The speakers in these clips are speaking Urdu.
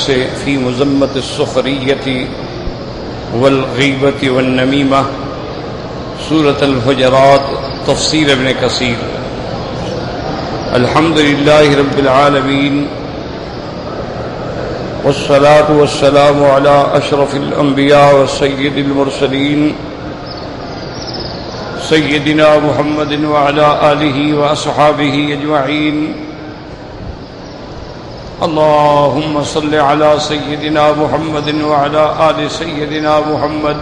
سے فی مذمت السخریۃ والغیبۃ والنمیمہ، سورۃ الحجرات، تفسیر ابن کثیر۔ الحمدللہ رب العالمین، والصلاة والسلام علی اشرف الانبیاء وسید المرسلین سیدنا محمد وعلی آلہ واصحابہ اجمعین۔ اللہم صل علی سیدنا محمد وعلی آل سیدنا محمد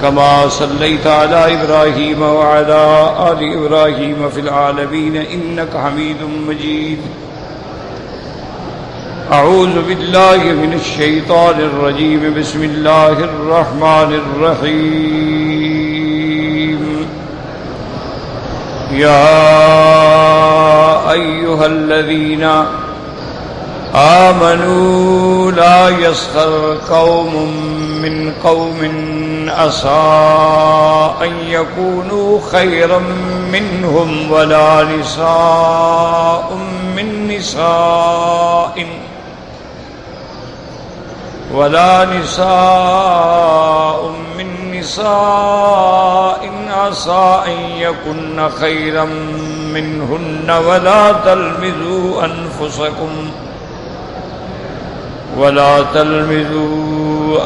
کما صلیت علی ابراہیم وعلی آل ابراہیم فی العالمین انک حمید مجید۔ اعوذ باللہ من الشیطان الرجیم، بسم اللہ الرحمن الرحیم۔ یا ایہا الذین آمنوا لا يسخر قوم من قوم عسى أن يكونوا خيرا منهم ولا نساء من نساء عسى أن يكن خيرا منهن ولا تلمزوا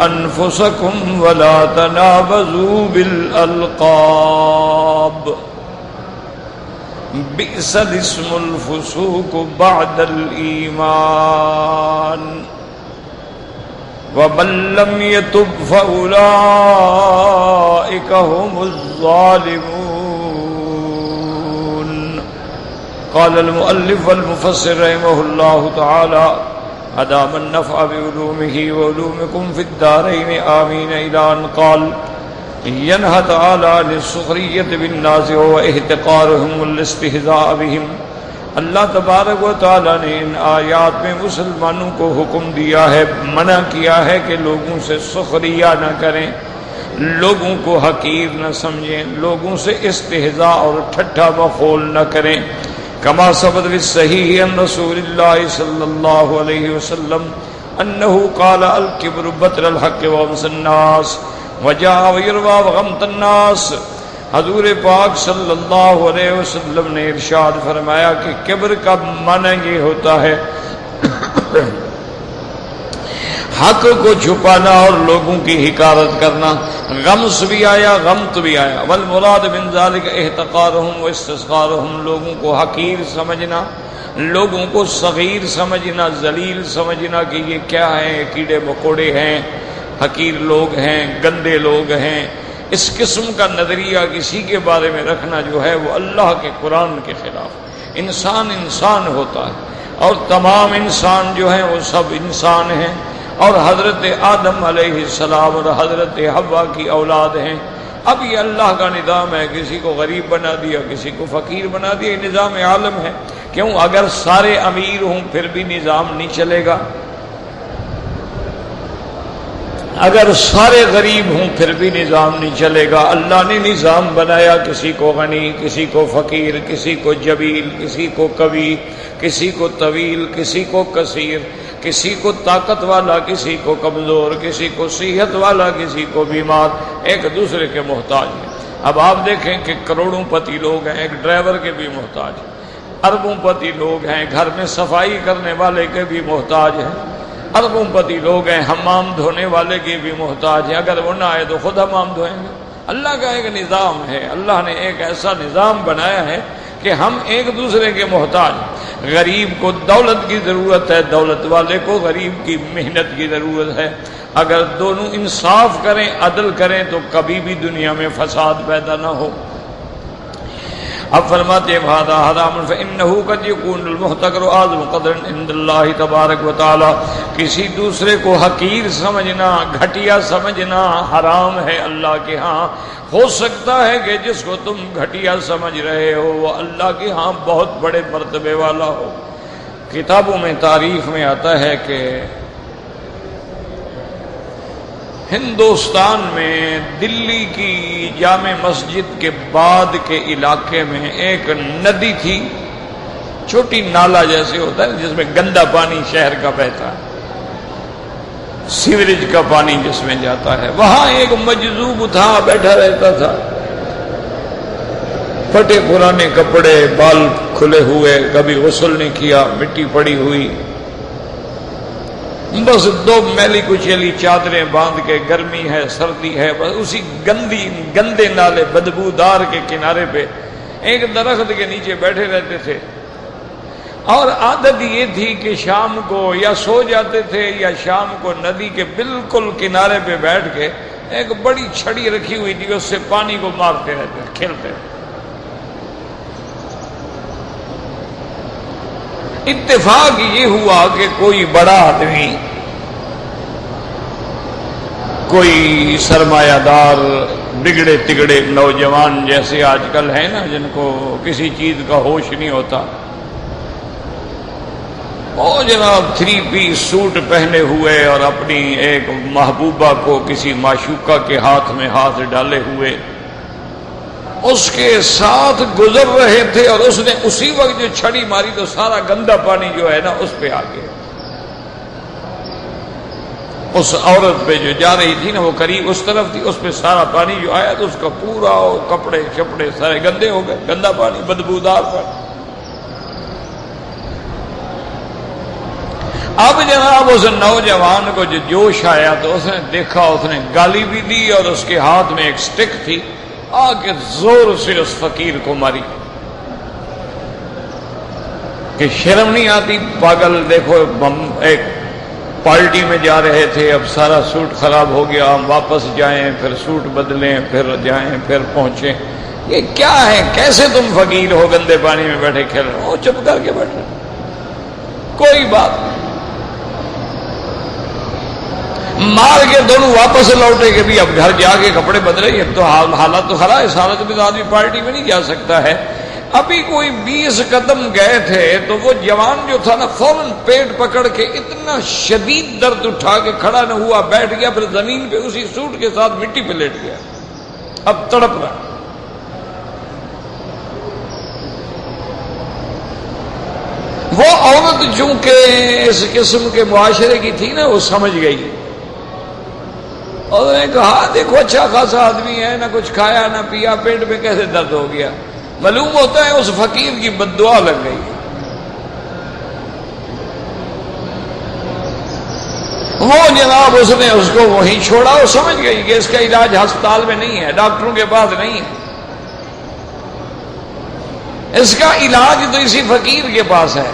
أنفسكم ولا تنابزوا بالألقاب، بئس الاسم الفسوق بعد الإيمان، ومن لم يتب فأولئك هم الظالمون۔ قال المؤلف والمفسر رحمه الله تعالى أدام النفع بعلومه وعلومكم في الدارين آمين، إلى أن قال ينهى تعالى عن السخرية بالناس واحتقارهم والاستهزاء بهم۔ اللہ تبارک و تعالیٰ نے ان آیات میں مسلمانوں کو حکم دیا ہے، منع کیا ہے کہ لوگوں سے سخریہ نہ کریں، لوگوں کو حقیر نہ سمجھیں، لوگوں سے استہزاء اور ٹھٹھا مخول نہ کریں۔ کما ثبت فی الصحیح عن رسول اللہ صلی اللہ علیہ وسلم انہ قال الکبر بطر الحق وغمس الناس وجاء ویروى وغمط الناس۔ حضور پاک صلی اللہ علیہ وسلم نے ارشاد فرمایا کہ کبر کا معنی یہ ہوتا ہے حق کو چھپانا اور لوگوں کی حقارت کرنا۔ غمس بھی آیا، غمط بھی آیا۔ والمراد من ذلك احتقارهم واستصغارهم، لوگوں کو حقیر سمجھنا، لوگوں کو صغیر سمجھنا، ذلیل سمجھنا کہ یہ کیا ہیں، کیڑے مکوڑے ہیں، حقیر لوگ ہیں، گندے لوگ ہیں۔ اس قسم کا نظریہ کسی کے بارے میں رکھنا جو ہے وہ اللہ کے قرآن کے خلاف۔ انسان انسان ہوتا ہے اور تمام انسان جو ہیں وہ سب انسان ہیں، اور حضرت آدم علیہ السلام اور حضرت حوا کی اولاد ہیں۔ اب یہ اللہ کا نظام ہے، کسی کو غریب بنا دیا، کسی کو فقیر بنا دیا، یہ نظام عالم ہے۔ کیوں؟ اگر سارے امیر ہوں پھر بھی نظام نہیں چلے گا، اگر سارے غریب ہوں پھر بھی نظام نہیں چلے گا۔ اللہ نے نظام بنایا، کسی کو غنی، کسی کو فقیر، کسی کو جبیل، کسی کو قوی، کسی کو طویل، کسی کو قصیر، کسی کو طاقت والا، کسی کو کمزور، کسی کو صحت والا، کسی کو بیمار، ایک دوسرے کے محتاج ہیں۔ اب آپ دیکھیں کہ کروڑوں پتی لوگ ہیں، ایک ڈرائیور کے بھی محتاج ہیں، اربوں پتی لوگ ہیں، گھر میں صفائی کرنے والے کے بھی محتاج ہیں، اربوں پتی لوگ ہیں، حمام دھونے والے کے بھی محتاج ہیں۔ اگر وہ نہ آئے تو خود حمام دھوئیں گے۔ اللہ کا ایک نظام ہے، اللہ نے ایک ایسا نظام بنایا ہے کہ ہم ایک دوسرے کے محتاج۔ غریب کو دولت کی ضرورت ہے، دولت والے کو غریب کی محنت کی ضرورت ہے۔ اگر دونوں انصاف کریں، عدل کریں تو کبھی بھی دنیا میں فساد پیدا نہ ہو۔ اب فرماتے ہیں هذا حرام فإنه قد يكون المحتقر أعظم قدرا عند الله تبارک و تعالی۔ کسی دوسرے کو حقیر سمجھنا، گھٹیا سمجھنا حرام ہے اللہ کے ہاں۔ ہو سکتا ہے کہ جس کو تم گھٹیا سمجھ رہے ہو وہ اللہ کے ہاں بہت بڑے مرتبے والا ہو۔ کتابوں میں تاریخ میں آتا ہے کہ ہندوستان میں دلی کی جامع مسجد کے بعد کے علاقے میں ایک ندی تھی، چھوٹی نالا جیسے ہوتا ہے جس میں گندا پانی شہر کا بہتا ہے، سیوریج کا پانی جس میں جاتا ہے، وہاں ایک مجذوب تھا، بیٹھا رہتا تھا، پھٹے پرانے کپڑے، بال کھلے ہوئے، کبھی غسل نہیں کیا، مٹی پڑی ہوئی، بس دو میلی کچیلی چادریں باندھ کے، گرمی ہے سردی ہے، بس اسی گندے نالے بدبودار کے کنارے پہ ایک درخت کے نیچے بیٹھے رہتے تھے، اور عادت یہ تھی کہ شام کو یا سو جاتے تھے یا شام کو ندی کے بالکل کنارے پہ بیٹھ کے ایک بڑی چھڑی رکھی ہوئی تھی، اس سے پانی کو مارتے رہتے، کھیلتے رہتے۔ اتفاق یہ ہوا کہ کوئی بڑا آدمی، کوئی سرمایہ دار، بگڑے تگڑے نوجوان جیسے آج کل ہیں نا، جن کو کسی چیز کا ہوش نہیں ہوتا، وہ جناب 3 پیس سوٹ پہنے ہوئے اور اپنی ایک محبوبہ کو کسی معشوقہ کے ہاتھ میں ہاتھ ڈالے ہوئے اس کے ساتھ گزر رہے تھے، اور اس نے اسی وقت جو چھڑی ماری تو سارا گندا پانی جو ہے نا اس پہ آ گیا۔ اس عورت پہ جو جا رہی تھی نا، وہ قریب اس طرف تھی، اس پہ سارا پانی جو آیا تو اس کا پورا کپڑے شپڑے سارے گندے ہو گئے، گندا پانی، بدبودار پانی۔ اب جناب اس نوجوان کو جو جوش آیا تو اس نے دیکھا، اس نے گالی بھی دی، اور اس کے ہاتھ میں ایک سٹک تھی، آ کے زور سے اس فقیر کو ماری کہ شرم نہیں آتی پاگل، دیکھو ایک پارٹی میں جا رہے تھے، اب سارا سوٹ خراب ہو گیا، ہم واپس جائیں، پھر سوٹ بدلیں، پھر جائیں، پھر پہنچیں، یہ کیا ہے؟ کیسے تم فقیر ہو گندے پانی میں بیٹھے کھیل رہے ہو؟ چپ کر کے بیٹھے، کوئی بات نہیں۔ مار کے دونوں واپس لوٹے کہ بھی اب گھر جا کے کپڑے بدلے، اب تو حالات تو خراب ہے، اس حالت میں تو آدمی پارٹی میں نہیں جا سکتا ہے۔ ابھی کوئی 20 قدم گئے تھے تو وہ جوان جو تھا نا فوراً پیٹ پکڑ کے اتنا شدید درد اٹھا کے کھڑا نہ ہوا، بیٹھ گیا، پھر زمین پہ اسی سوٹ کے ساتھ مٹی پہ لیٹ گیا، اب تڑپ رہا۔ وہ عورت چونکہ اس قسم کے معاشرے کی تھی نا، وہ سمجھ گئی، اور نے کہا دیکھو اچھا خاصا آدمی ہے، نہ کچھ کھایا نہ پیا، پیٹ میں کیسے درد ہو گیا؟ معلوم ہوتا ہے اس فقیر کی بد دعا لگ گئی۔ وہ جناب اس نے اس کو وہیں چھوڑا، وہ سمجھ گئی کہ اس کا علاج ہسپتال میں نہیں ہے، ڈاکٹروں کے پاس نہیں ہے، اس کا علاج تو اسی فقیر کے پاس ہے۔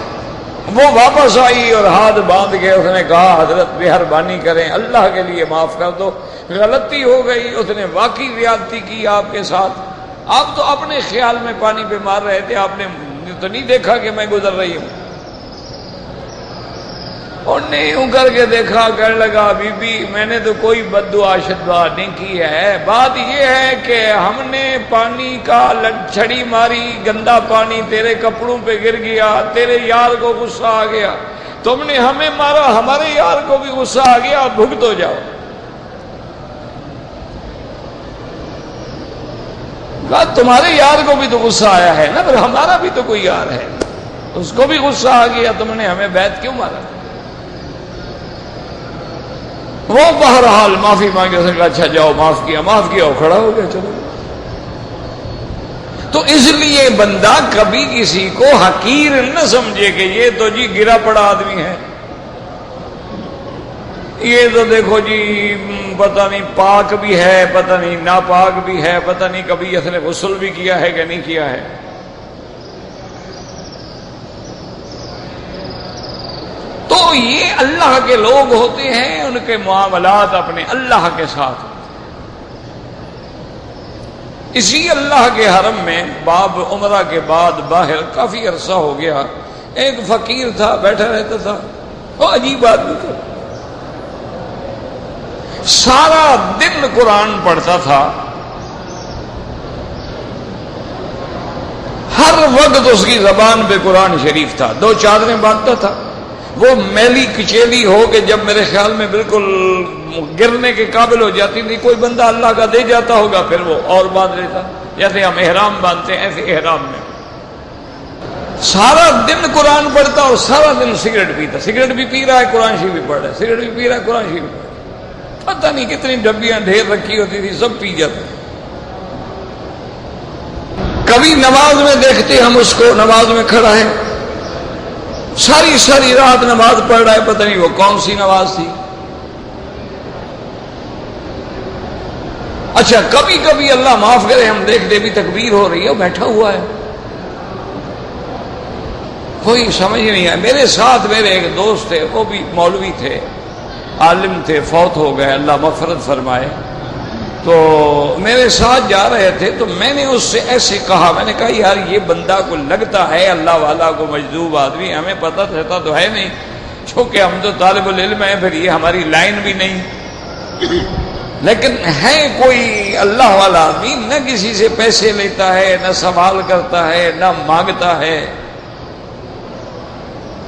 وہ واپس آئی اور ہاتھ باندھ کے اس نے کہا حضرت مہربانی کریں، اللہ کے لیے معاف کر دو، غلطی ہو گئی، اس نے واقعی زیادتی کی آپ کے ساتھ، آپ تو اپنے خیال میں پانی پہ مار رہے تھے، آپ نے تو نہیں دیکھا کہ میں گزر رہی ہوں۔ اور نے یوں کر کے دیکھا، کہنے لگا بی بی میں نے تو کوئی بد دعا شدوا نہیں کی ہے، بات یہ ہے کہ ہم نے پانی کا چھڑی ماری، گندا پانی تیرے کپڑوں پہ گر گیا، تیرے یار کو غصہ آ گیا، تم نے ہمیں مارا، ہمارے یار کو بھی غصہ آ گیا، اب بھگت ہو جاؤ۔ کہا تمہارے یار کو بھی تو غصہ آیا ہے نا، پھر ہمارا بھی تو کوئی یار ہے، اس کو بھی غصہ آ گیا، تم نے ہمیں بیعت کیوں مارا؟ وہ بہرحال معافی مانگے، اس نے کہا اچھا جاؤ، معاف کیا، وہ کھڑا ہو گیا، چلو۔ تو اس لیے بندہ کبھی کسی کو حقیر نہ سمجھے کہ یہ تو جی گرا پڑا آدمی ہے، یہ تو دیکھو جی پتہ نہیں پاک بھی ہے، پتہ نہیں ناپاک بھی ہے، پتہ نہیں کبھی اس نے غسل بھی کیا ہے کہ نہیں کیا ہے۔ تو یہ اللہ کے لوگ ہوتے ہیں، ان کے معاملات اپنے اللہ کے ساتھ۔ اسی اللہ کے حرم میں باب عمرہ کے بعد باہر کافی عرصہ ہو گیا، ایک فقیر تھا، بیٹھا رہتا تھا، وہ عجیب آدمی تھا، سارا دن قرآن پڑھتا تھا، ہر وقت اس کی زبان پہ قرآن شریف تھا، 2 چادریں باندھتا تھا، وہ میلی کچیلی ہو کے جب میرے خیال میں بالکل گرنے کے قابل ہو جاتی تھی، کوئی بندہ اللہ کا دے جاتا ہوگا، پھر وہ اور باندھ لیتا، جیسے ہم احرام باندھتے ہیں ایسے احرام میں سارا دن قرآن پڑھتا اور سارا دن سگریٹ پیتا، سگریٹ بھی پی رہا ہے قرآن شریف بھی پڑھ رہا ہے، سگریٹ بھی پی رہا ہے قرآن شریف بھی پڑھ رہا ہے، پتہ نہیں کتنی ڈبیاں ڈھیر رکھی ہوتی تھی، سب پی جاتے۔ کبھی نماز میں دیکھتے ہم اس کو، نماز میں کھڑا ہے، ساری ساری رات نماز پڑھ رہا ہے، پتہ نہیں وہ کون سی نماز تھی۔ اچھا کبھی کبھی اللہ معاف کرے ہم دیکھتے بھی تکبیر ہو رہی ہے، بیٹھا ہوا ہے، کوئی سمجھ نہیں آیا۔ میرے ساتھ میرے ایک دوست تھے، وہ بھی مولوی تھے، عالم تھے، فوت ہو گئے، اللہ مغفرت فرمائے۔ تو میرے ساتھ جا رہے تھے تو میں نے اس سے ایسے کہا، میں نے کہا یار یہ بندہ کو لگتا ہے اللہ والا کو مجذوب آدمی، ہمیں پتہ رہتا تو ہے نہیں، چونکہ ہم تو طالب العلم ہیں، پھر یہ ہماری لائن بھی نہیں، لیکن ہے کوئی اللہ والا آدمی، نہ کسی سے پیسے لیتا ہے، نہ سوال کرتا ہے، نہ مانگتا ہے،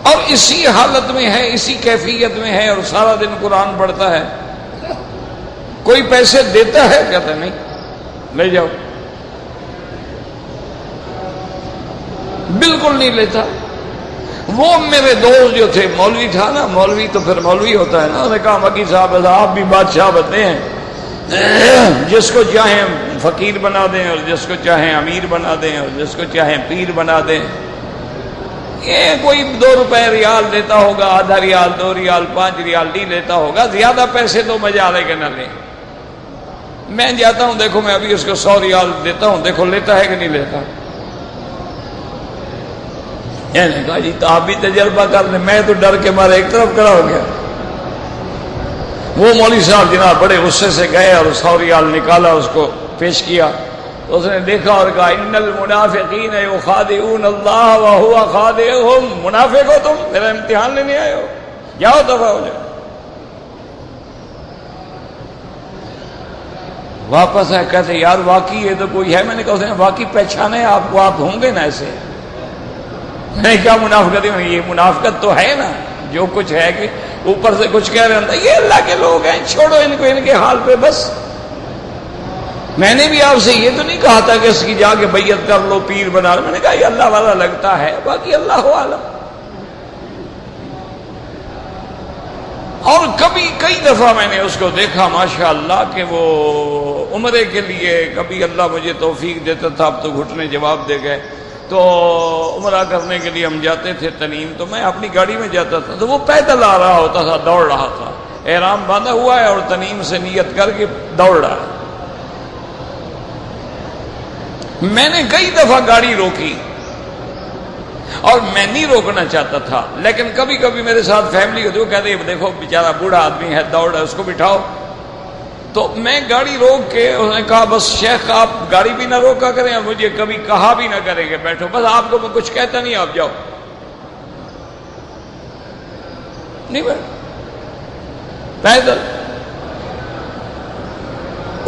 اور اسی حالت میں ہے، اسی کیفیت میں ہے، اور سارا دن قرآن پڑھتا ہے۔ کوئی پیسے دیتا ہے؟ کہتا نہیں، لے جاؤ، بالکل نہیں لیتا۔ وہ میرے دوست جو تھے، مولوی تھا نا، مولوی تو پھر مولوی ہوتا ہے نا، انہوں نے کہا مکی صاحب آپ بھی بادشاہ بنتے ہیں، جس کو چاہیں فقیر بنا دیں اور جس کو چاہیں امیر بنا دیں اور جس کو چاہیں پیر بنا دیں، یہ کوئی 2 روپے ریال دیتا ہوگا، آدھا ریال، 2 ریال، 5 ریال نہیں لیتا ہوگا، زیادہ پیسے تو مزہ لے کے نہ لیں۔ میں جاتا ہوں، دیکھو میں ابھی اس کو 100 ریال دیتا ہوں، دیکھو لیتا ہے کہ نہیں لیتا۔ میں نے کہا جی تو آپ بھی تجربہ کر لیں، میں تو ڈر کے مارے ایک طرف کھڑا ہو گیا۔ وہ مولوی صاحب جناب بڑے غصے سے گئے اور 100 ریال نکالا، اس کو پیش کیا، تو اس نے دیکھا اور کہا ان المنافقین یخادعون اللہ وہو خادعہم، منافق ہو تم، میرا امتحان لینے آئے ہو، جاؤ دفع ہو جاؤ۔ واپس آئے، کہتے یار واقعی یہ تو کوئی ہے؟ میں نے کہا اس نے واقعی پہچانے آپ کو، آپ ہوں گے نا ایسے؟ میں کیا منافقت ہوں؟ یہ منافقت تو ہے نا، جو کچھ ہے کہ اوپر سے کچھ کہہ رہے ہیں، یہ اللہ کے لوگ ہیں، چھوڑو ان کو ان کے حال پہ بس۔ میں نے بھی آپ سے یہ تو نہیں کہا تھا کہ اس کی جا کے بیعت کر لو، پیر بنا لو، میں نے کہا یہ اللہ والا لگتا ہے، باقی اللہ عالم۔ اور کبھی کئی دفعہ میں نے اس کو دیکھا ماشاءاللہ کہ وہ عمرے کے لیے، کبھی اللہ مجھے توفیق دیتا تھا، اب تو گھٹنے جواب دے گئے، تو عمرہ کرنے کے لیے ہم جاتے تھے تنیم، تو میں اپنی گاڑی میں جاتا تھا تو وہ پیدل آ رہا ہوتا تھا، دوڑ رہا تھا، احرام باندھا ہوا ہے اور تنیم سے نیت کر کے دوڑ رہا ہے۔ میں نے کئی دفعہ گاڑی روکی اور میں نہیں روکنا چاہتا تھا، لیکن کبھی کبھی میرے ساتھ فیملی ہوتی، وہ کہتے ہیں دیکھو بیچارہ بوڑھا آدمی ہے، دوڑ ہے، اس کو بٹھاؤ۔ تو میں گاڑی روک کے، انہوں نے کہا بس شیخ آپ گاڑی بھی نہ روکا کریں اور مجھے کبھی کہا بھی نہ کریں کہ بیٹھو، بس آپ کو میں کچھ کہتا نہیں، آپ جاؤ، نہیں بیٹھ پیدل۔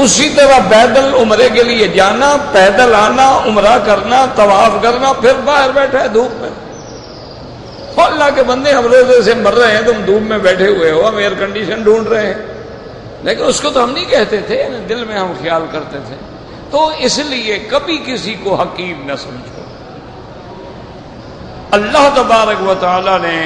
اسی طرح پیدل عمرے کے لیے جانا، پیدل آنا، عمرہ کرنا، طواف کرنا، پھر باہر بیٹھا ہے دھوپ میں۔ اللہ کے بندے ہم روزے سے مر رہے ہیں، تم دھوپ میں بیٹھے ہوئے ہو، ہم ایئر کنڈیشن ڈھونڈ رہے ہیں، لیکن اس کو تو ہم نہیں کہتے تھے، دل میں ہم خیال کرتے تھے۔ تو اس لیے کبھی کسی کو حقیر نہ سمجھو۔ اللہ تبارک و تعالی نے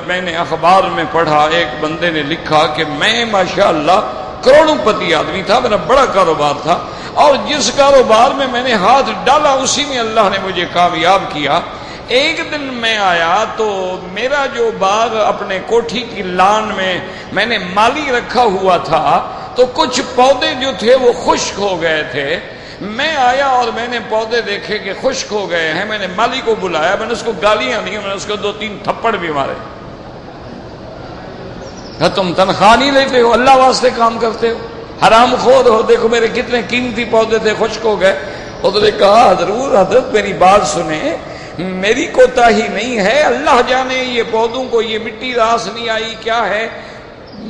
میں نے اخبار میں پڑھا، ایک بندے نے لکھا کہ میں ماشاءاللہ کروڑوں پتی آدمی تھا، میرا بڑا کاروبار تھا، اور جس کاروبار میں نے ہاتھ ڈالا اسی میں اللہ نے مجھے کامیاب کیا۔ ایک دن میں آیا تو میرا جو باغ اپنے کوٹھی کی لان میں نے مالی رکھا ہوا تھا، تو کچھ پودے جو تھے وہ خشک ہو گئے تھے۔ میں آیا اور میں نے پودے دیکھے کہ خشک ہو گئے ہیں، میں نے مالی کو بلایا، میں نے اس کو گالیاں دی، میں نے اس کو 2-3 تھپڑ بھی مارے۔ تم تنخواہ نہیں لیتے ہو، اللہ واسطے کام کرتے ہو، حرام خور ہو، دیکھو میرے کتنے قیمتی پودے تھے خشک ہو گئے۔ اس نے کہا حضرت میری بات سنیں، میری کوتاہی نہیں ہے، اللہ جانے یہ پودوں کو یہ مٹی راس نہیں آئی کیا ہے،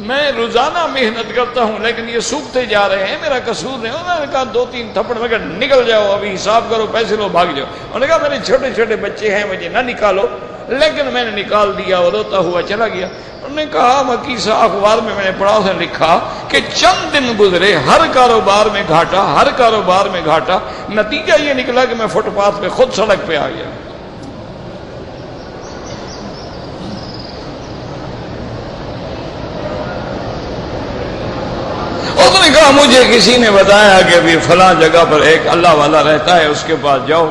میں روزانہ محنت کرتا ہوں لیکن یہ سوکھتے جا رہے ہیں، میرا قصور نہیں۔ انہوں نے کہا 2-3 تھپڑ، میں کہا نکل جاؤ، ابھی حساب کرو، پیسے لو، بھاگ جاؤ۔ انہوں نے کہا میرے چھوٹے چھوٹے بچے ہیں، مجھے نہ نکالو، لیکن میں نے نکال دیا، وہ روتا ہوا چلا گیا۔ انہوں نے کہا مکی صاحب اخبار میں نے پڑھا، اس نے لکھا کہ چند دن گزرے، ہر کاروبار میں گھاٹا، ہر کاروبار میں گھاٹا، نتیجہ یہ نکلا کہ میں فٹ پاتھ پہ خود سڑک پہ آ گیا۔ نے کہا مجھے کسی نے بتایا کہ بھی فلاں جگہ پر ایک اللہ والا رہتا ہے، اس کے پاس جاؤ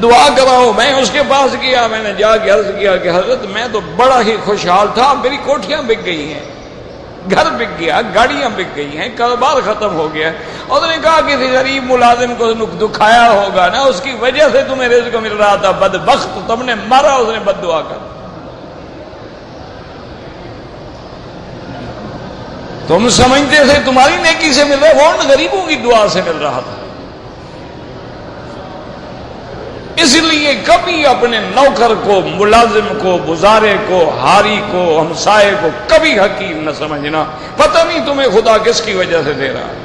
دعا کراؤ۔ میں اس کے پاس گیا، میں نے جا کے عرض کیا کہ حضرت میں تو بڑا ہی خوشحال تھا، میری کوٹھیاں بک گئی ہیں، گھر بک گیا، گاڑیاں بک گئی ہیں، کاروبار ختم ہو گیا۔ اور اس نے کہا کسی غریب ملازم کو دکھایا ہوگا نا، اس کی وجہ سے تمہیں رزق مل رہا تھا، بدبخت تم نے مارا۔ اس نے بد دعا کر، تم سمجھتے تھے تمہاری نیکی سے مل رہا ہے، وہ ان غریبوں کی دعا سے مل رہا تھا۔ اس لیے کبھی اپنے نوکر کو، ملازم کو، بزارے کو، ہاری کو، ہمسائے کو کبھی حقیر نہ سمجھنا، پتہ نہیں تمہیں خدا کس کی وجہ سے دے رہا ہے۔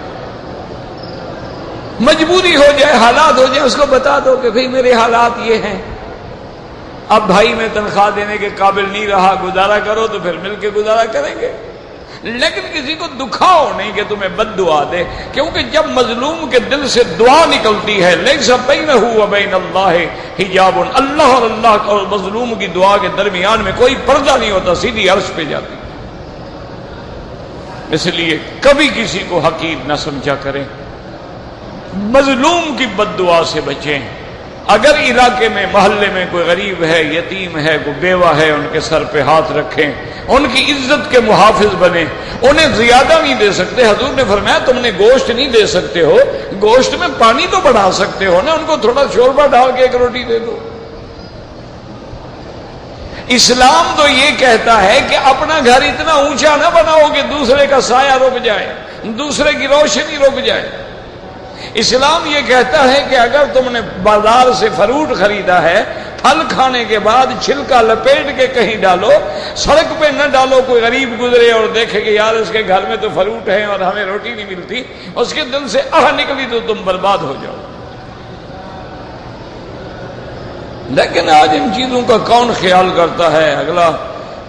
مجبوری ہو جائے، حالات ہو جائے، اس کو بتا دو کہ بھئی میرے حالات یہ ہیں، اب بھائی میں تنخواہ دینے کے قابل نہیں رہا، گزارا کرو، تو پھر مل کے گزارا کریں گے۔ لیکن کسی کو دکھاؤ نہیں کہ تمہیں بد دعا دے، کیونکہ جب مظلوم کے دل سے دعا نکلتی ہے، لیس بینہ و بین اللہ حجاب، اللہ اور اللہ اور مظلوم کی دعا کے درمیان میں کوئی پردہ نہیں ہوتا، سیدھی عرش پہ جاتی۔ اس لیے کبھی کسی کو حقیر نہ سمجھا کریں، مظلوم کی بد دعا سے بچیں۔ اگر علاقے میں، محلے میں کوئی غریب ہے، یتیم ہے، کوئی بیوہ ہے، ان کے سر پہ ہاتھ رکھیں، ان کی عزت کے محافظ بنیں۔ انہیں زیادہ نہیں دے سکتے، حضور نے فرمایا تم نے گوشت نہیں دے سکتے ہو، گوشت میں پانی تو بڑھا سکتے ہو نا، ان کو تھوڑا شوربہ ڈال کے ایک روٹی دے دو۔ اسلام تو یہ کہتا ہے کہ اپنا گھر اتنا اونچا نہ بناؤ کہ دوسرے کا سایہ رک جائے، دوسرے کی روشنی رک جائے۔ اسلام یہ کہتا ہے کہ اگر تم نے بازار سے فروٹ خریدا ہے، پھل کھانے کے بعد چھلکا لپیٹ کے کہیں ڈالو، سڑک پہ نہ ڈالو، کوئی غریب گزرے اور دیکھے کہ یار اس کے گھر میں تو فروٹ ہے اور ہمیں روٹی نہیں ملتی، اس کے دل سے نکلی تو تم برباد ہو جاؤ۔ لیکن آج ان چیزوں کا کون خیال کرتا ہے؟ اگلا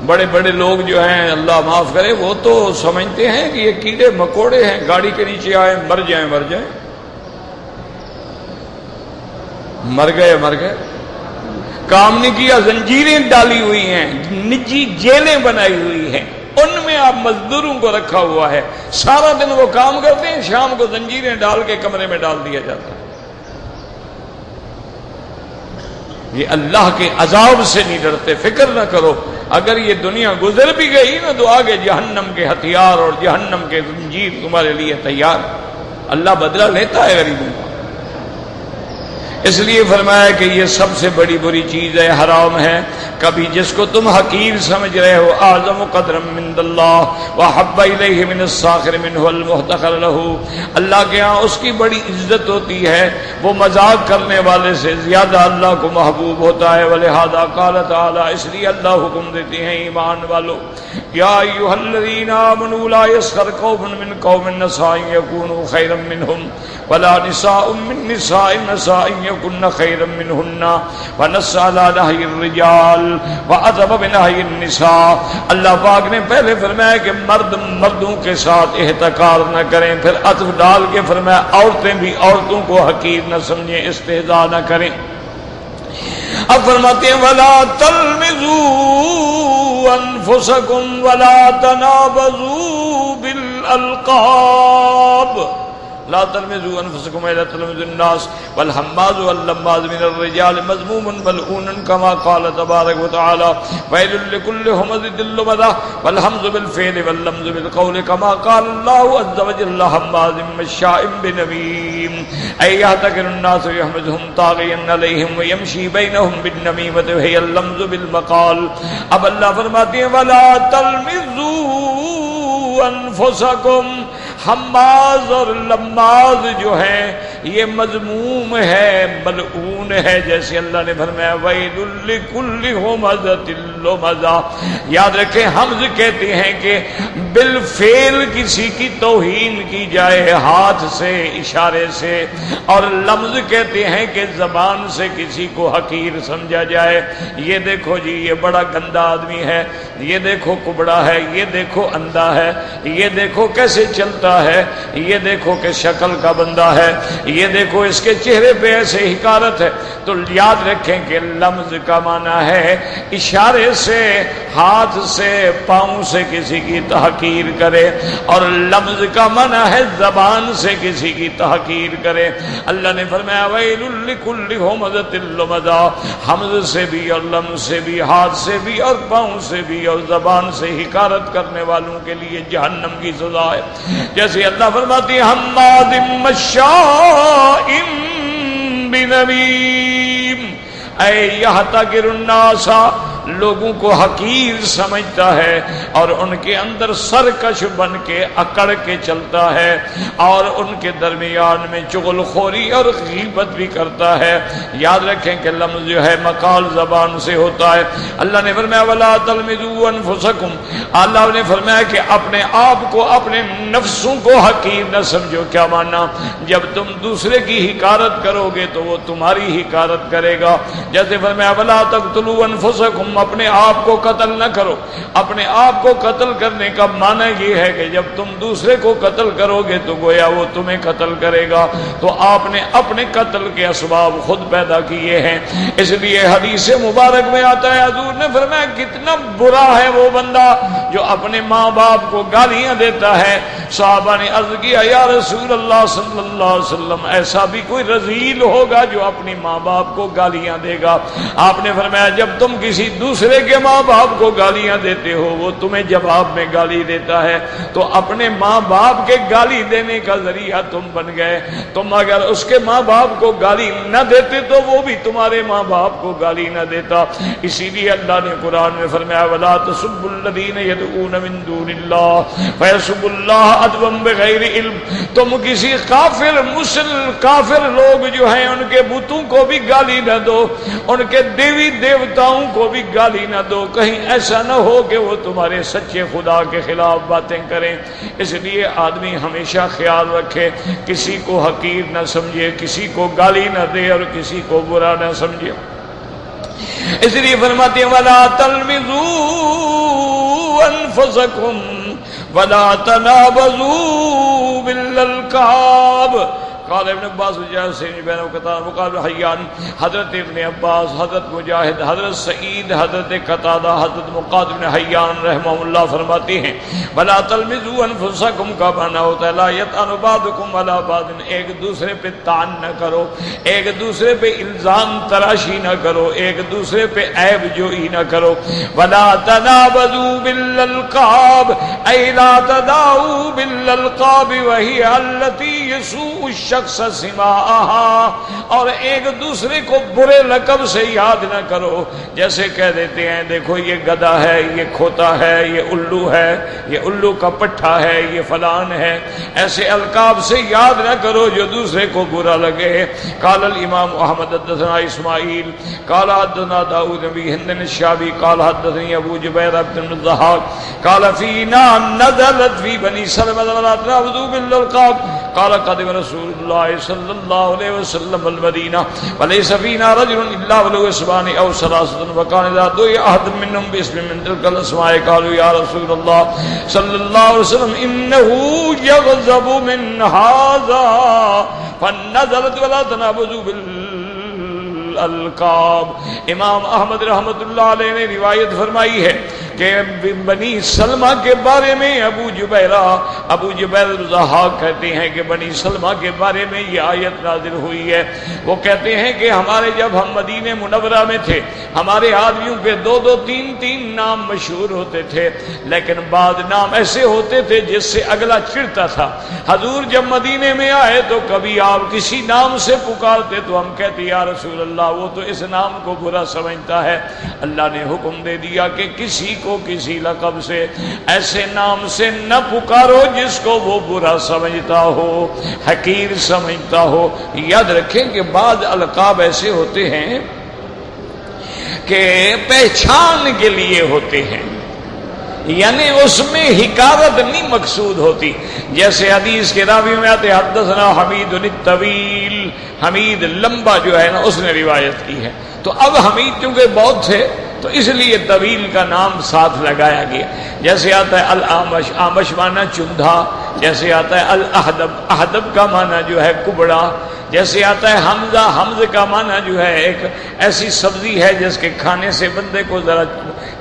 بڑے بڑے لوگ جو ہیں، اللہ معاف کرے، وہ تو سمجھتے ہیں کہ یہ کیڑے مکوڑے ہیں، گاڑی کے نیچے آئے مر جائیں مر جائیں، مر گئے، کام نہیں کیا، زنجیریں ڈالی ہوئی ہیں، نجی جیلیں بنائی ہوئی ہیں، ان میں آپ مزدوروں کو رکھا ہوا ہے، سارا دن وہ کام کرتے ہیں، شام کو زنجیریں ڈال کے کمرے میں ڈال دیا جاتا ہے۔ یہ اللہ کے عذاب سے نہیں ڈرتے، فکر نہ کرو، اگر یہ دنیا گزر بھی گئی نا تو آگے جہنم کے ہتھیار اور جہنم کے زنجیر تمہارے لیے تیار۔ اللہ بدلہ لیتا ہے غریبوں کا۔ اس لیے فرمایا کہ یہ سب سے بڑی بری چیز ہے، حرام ہے۔ کبھی جس کو تم حقیر سمجھ رہے ہو، اعظم قدرا من اللہ وحب الیہ من الساخر منہ المحتقر لہ، اللہ کے ہاں اس کی بڑی عزت ہوتی ہے، وہ مذاق کرنے والے سے زیادہ اللہ کو محبوب ہوتا ہے۔ ولہذا قال تعالی، اس لیے اللہ حکم دیتے ہیں ایمان والو، یا ایھا الذین آمنوا لا یسخر قوم من قوم عسى ان یکونوا خیرا منہم ولا نساء من نساء عسى ان یکن خیرا منہن ونص علی نہی الرجال وعذب بنہی النساء۔ اللہ پاک نے پہلے فرمایا کہ مرد مردوں کے ساتھ احتکار نہ کریں، پھر عطف ڈال کے فرمایا عورتیں بھی عورتوں کو حقیر نہ سمجھیں، استہزاء نہ کریں۔ اب فرماتے ہیں ولا تلمزوا انفسکم ولا تنابزوا بالالقاب، لا تلمزوا انفسکم ولا تلمزوا الناس والحماز واللماز من الرجال مذموم ملعون كما قال تبارك وتعالى ويل لكل همزة لمزة والهمز بالفعل واللمز بالقول كما قال الله عز وجل هماز مشاء بنميم أي يحتكر الناس يحمزهم طاغيا عليهم ويمشي بينهم بالنميمة وهي اللمز بالمقال۔ اب اللہ فرماتے ہیں ولا تلمزوا انفسکم، حماز اور لماز جو ہیں یہ مذموم ہے، ملعون ہے، جیسے اللہ نے فرمایا ویل لکل ہمزۃ لمزہ۔ یاد رکھیں حمز کہتے ہیں کہ بالفعل کسی کی توہین کی جائے ہاتھ سے، اشارے سے، اور لمز کہتے ہیں کہ زبان سے کسی کو حقیر سمجھا جائے، یہ دیکھو جی یہ بڑا گندا آدمی ہے، یہ دیکھو کبڑا ہے، یہ دیکھو اندھا ہے، یہ دیکھو کیسے چلتا ہے، یہ دیکھو کہ شکل کا بندہ ہے، یہ دیکھو اس کے چہرے پہ ایسے حکارت ہے۔ تو یاد رکھیں کہ لمز کا معنی ہے اشارے سے ہاتھ سے پاؤں سے کسی کی تحقیر کرے، اور لمز کا معنی ہے زبان سے کسی کی تحقیر کرے۔ اللہ نے فرمایا ویل لکل ہمزۃ لمزہ، حمز سے بھی اور لمز سے بھی، ہاتھ سے بھی اور پاؤں سے بھی اور زبان سے حقارت کرنے والوں کے لیے جہنم کی سزا ہے۔ جیسے اللہ فرماتی ہے حماد مشاء بنمیم، اے یحتقر الناس، لوگوں کو حقیر سمجھتا ہے اور ان کے اندر سرکش بن کے اکڑ کے چلتا ہے، اور ان کے درمیان میں چغل خوری اور غیبت بھی کرتا ہے۔ یاد رکھیں کہ لمز جو ہے مقال زبان سے ہوتا ہے۔ اللہ نے فرمایا ولا تلمزوا انفسکم، اللہ نے فرمایا کہ اپنے آپ کو، اپنے نفسوں کو حقیر نہ سمجھو۔ کیا ماننا؟ جب تم دوسرے کی حقارت کرو گے تو وہ تمہاری حقارت کرے گا۔ جیسے فرمایا ولا تقتلوا انفسکم، اپنے آپ کو قتل نہ کرو۔ اپنے آپ کو قتل کرنے کا معنی یہ ہے کہ جب تم دوسرے کو قتل کرو گے تو گویا وہ تمہیں قتل کرے گا، تو آپ نے اپنے قتل کے اسباب خود پیدا کیے ہیں۔ اس لیے حدیث مبارک میں آتا ہے حضور نے فرمایا کتنا برا ہے وہ بندہ جو اپنے ماں باپ کو گالیاں دیتا ہے۔ صحابہ نے عرض کیا یا رسول اللہ صلی اللہ علیہ وسلم، ایسا بھی کوئی رذیل ہوگا جو اپنی ماں باپ کو گالیاں دے گا؟ آپ نے فرمایا جب تم کسی دوسرے کے ماں باپ کو گالیاں دیتے ہو، وہ تمہیں جواب میں گالی دیتا ہے، تو اپنے ماں باپ کے گالی دینے کا ذریعہ تم بن گئے۔ تم اگر اس کے ماں باپ کو گالی نہ دیتے تو وہ بھی تمہارے ماں باپ کو گالی نہ دیتا۔ اسی لیے اللہ نے قرآن میں فرمایا ولا تسبوا الذین یدعون من دون اللہ فیسبوا اللہ عدوا بغیر علم، تم کسی کافر لوگ جو ہیں ان کے بتوں کو بھی گالی نہ دو، ان کے دیوی دیوتاؤں کو بھی گالی نہ دو، کہیں ایسا نہ ہو کہ وہ تمہارے سچے خدا کے خلاف باتیں کریں۔ اس لیے آدمی ہمیشہ خیال رکھے کسی کو حقیر نہ سمجھے، کسی کو گالی نہ دے اور کسی کو برا نہ سمجھے۔ اس لیے فرماتے ہیں وَلَا تَلْمِزُوا أَنفُسَكُمْ وَلَا تَنَابَزُوا بِالْأَلْقَابِ۔ قال ابن عباس وجاہد سے بین قتادہ وقال حیان، حضرت ابن عباس، حضرت مجاہد، حضرت سعید، حضرت قتادہ، حضرت مقاتل بن حیان رحمہ اللہ فرماتے ہیں ولا تلمزوا انفسکم کا معنی ہوتا ہے لا یطعن بعضکم علی بعض، ایک دوسرے پہ طعن نہ کرو، ایک دوسرے پہ الزام تراشی نہ کرو، ایک دوسرے پہ عیب جوئی نہ کرو۔ ولا تنابزوا بالالقاب، ای لا تدعوا بالالقاب وہی التی یسوء الشخص سماعها، اور ایک دوسرے کو برے لقب سے یاد نہ کرو، جیسے کہہ دیتے ہیں دیکھو یہ گدھا ہے، یہ کھوتا ہے، یہ الو ہے، یہ الو کا پٹھا ہے، یہ فلان ہے، ایسے القاب سے یاد نہ کرو جو دوسرے کو برا لگے۔ قال الامام احمد حدثنا اسماعیل قال حدثنا داؤد بن ہند الشعبی قال حدثني ابو جبیر بن الضحاک قال فينا نزلت في بني سلمة ولا تنابزوا بالالقاب قال قدم رسول اللہ صلی اللہ علیہ وسلم المدینہ وليس فينا رجل الا وله اسمان او ثلاثه وكان اذا دعي احد منهم باسم من تلك الاسماء قالوا يا رسول الله صلی اللہ علیہ وسلم انه يغضب من هذا فنزلت ولا تنابزوا بالالقاب۔ امام احمد رحمۃ اللہ علیہ نے روایت فرمائی ہے کہ بنی سلمہ کے بارے میں ابو جبیر الضحاک کہتے ہیں کہ بنی سلمہ کے بارے میں یہ آیت نازل ہوئی ہے۔ وہ کہتے ہیں کہ ہمارے جب ہم مدینہ منورہ میں تھے، ہمارے آدمیوں پہ دو دو تین تین نام مشہور ہوتے تھے، لیکن بعض نام ایسے ہوتے تھے جس سے اگلا چڑھتا تھا۔ حضور جب مدینے میں آئے تو کبھی آپ کسی نام سے پکارتے تو ہم کہتے یا رسول اللہ وہ تو اس نام کو برا سمجھتا ہے۔ اللہ نے حکم دے دیا کہ کسی کو کسی لقب سے، ایسے نام سے نہ پکارو جس کو وہ برا سمجھتا ہو، حقیر سمجھتا ہو۔ یاد رکھیں کہ بعض القاب ایسے ہوتے ہیں کہ پہچان کے لیے ہوتے ہیں، یعنی اس میں حکارت نہیں مقصود ہوتی۔ جیسے حدیث کے راوی میں آتے حدثنا حمید الطویل، حمید لمبا جو ہے نا اس نے روایت کی ہے، تو اب حمید کیونکہ بہت تھے تو اس لیے طویل کا نام ساتھ لگایا گیا۔ جیسے آتا ہے الامش، آمش معنی چندھا، جیسے آتا ہے الاحدب، احدب کا معنی جو ہے کبڑا، جیسے آتا ہے حمزہ، حمز کا معنی جو ہے ایک ایسی سبزی ہے جس کے کھانے سے بندے کو ذرا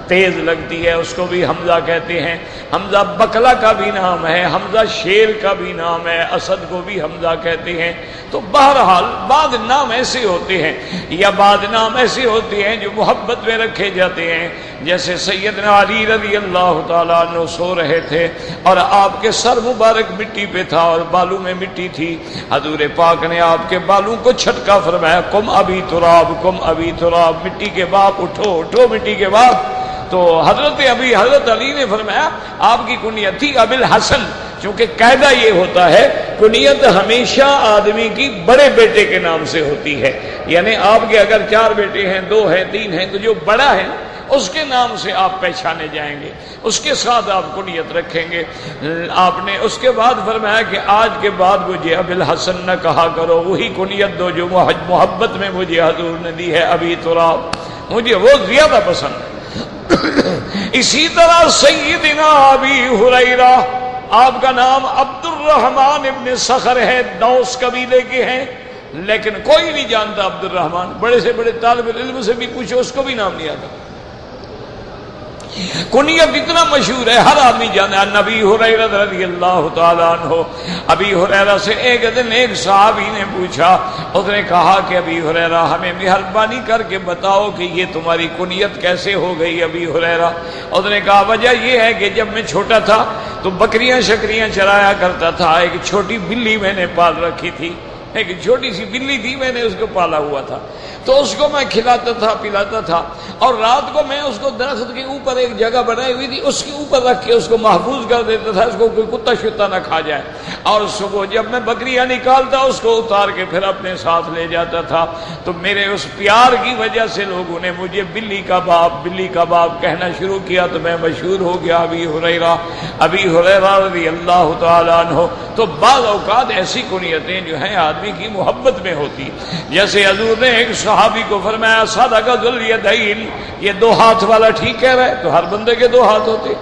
تیز لگتی ہے، اس کو بھی حمزہ کہتے ہیں۔ حمزہ بکلا کا بھی نام ہے، حمزہ شیر کا بھی نام ہے، اسد کو بھی حمزہ کہتے ہیں۔ تو بہرحال بعض نام ایسے ہوتے ہیں یا بعض نام ایسے ہوتے ہیں جو محبت میں رکھے جاتے ہیں، جیسے سیدنا علی رضی اللہ تعالیٰ عنہ سو رہے تھے اور آپ کے سر مبارک مٹی پہ تھا اور بالوں میں مٹی تھی، حضور پاک نے آپ کے بالوں کو چھٹکا فرمایا، قم ابی تراب، قم ابی تراب، مٹی کے باپ اٹھو، اٹھو مٹی کے باپ۔ تو حضرت علی نے فرمایا آپ کی کنیت تھی ابی الحسن، چونکہ قاعدہ یہ ہوتا ہے کنیت ہمیشہ آدمی کی بڑے بیٹے کے نام سے ہوتی ہے، یعنی آپ کے اگر 4 بیٹے ہیں، 2 ہیں، 3 ہیں، تو جو بڑا ہے اس کے نام سے آپ پہچانے جائیں گے، اس کے ساتھ آپ کنیت رکھیں گے۔ آپ نے اس کے بعد فرمایا کہ آج کے بعد مجھے ابی الحسن نہ کہا کرو، وہی کنیت دو جو محبت میں مجھے حضور نے دی ہے، ابی تراب، مجھے وہ زیادہ پسند ہے۔ اسی طرح سیدنا ابی ہریرہ، آپ کا نام عبد الرحمن ابن صخر ہے، دوس قبیلے کے ہیں، لیکن کوئی نہیں جانتا عبد الرحمن، بڑے سے بڑے طالب علم سے بھی پوچھو اس کو بھی نام نہیں آتا۔ کنیت اتنا مشہور ہے، ہر آدمی جانا ہے۔ نبی ہریرہ رضی اللہ تعالیٰ عنہ، ابی ہریرہ سے ایک دن ایک صحابی نے پوچھا، اس نے کہا کہ ابی ہریرہ ہمیں مہربانی کر کے بتاؤ کہ یہ تمہاری کنیت کیسے ہو گئی ابی ہریرہ؟ اس نے کہا وجہ یہ ہے کہ جب میں چھوٹا تھا تو بکریاں شکریاں چرایا کرتا تھا، ایک چھوٹی بلی میں نے پال رکھی تھی، ایک چھوٹی سی بلی تھی، میں نے اس کو پالا ہوا تھا، تو اس کو میں کھلاتا تھا پلاتا تھا، اور رات کو میں اس کو درخت کے اوپر ایک جگہ بنائی ہوئی تھی اس کے اوپر رکھ کے اس کو محفوظ کر دیتا تھا، اس کو کوئی کتا شتا نہ کھا جائے، اور صبح جب میں بکریاں نکالتا اس کو اتار کے پھر اپنے ساتھ لے جاتا تھا۔ تو میرے اس پیار کی وجہ سے لوگوں نے مجھے بلی کا باپ کہنا شروع کیا، تو میں مشہور ہو گیا ابی ہریرہ رضی اللہ تعالیٰ عنہ۔ تو بعض اوقات ایسی کنیتیں جو ہیں آدمی کی محبت میں ہوتی، جیسے حضور نے ایک صحابی کو فرمایا صدق ذو الیدین، یہ 2 ہاتھ والا ٹھیک کہہ رہا ہے، تو ہر بندے کے 2 ہاتھ ہوتے۔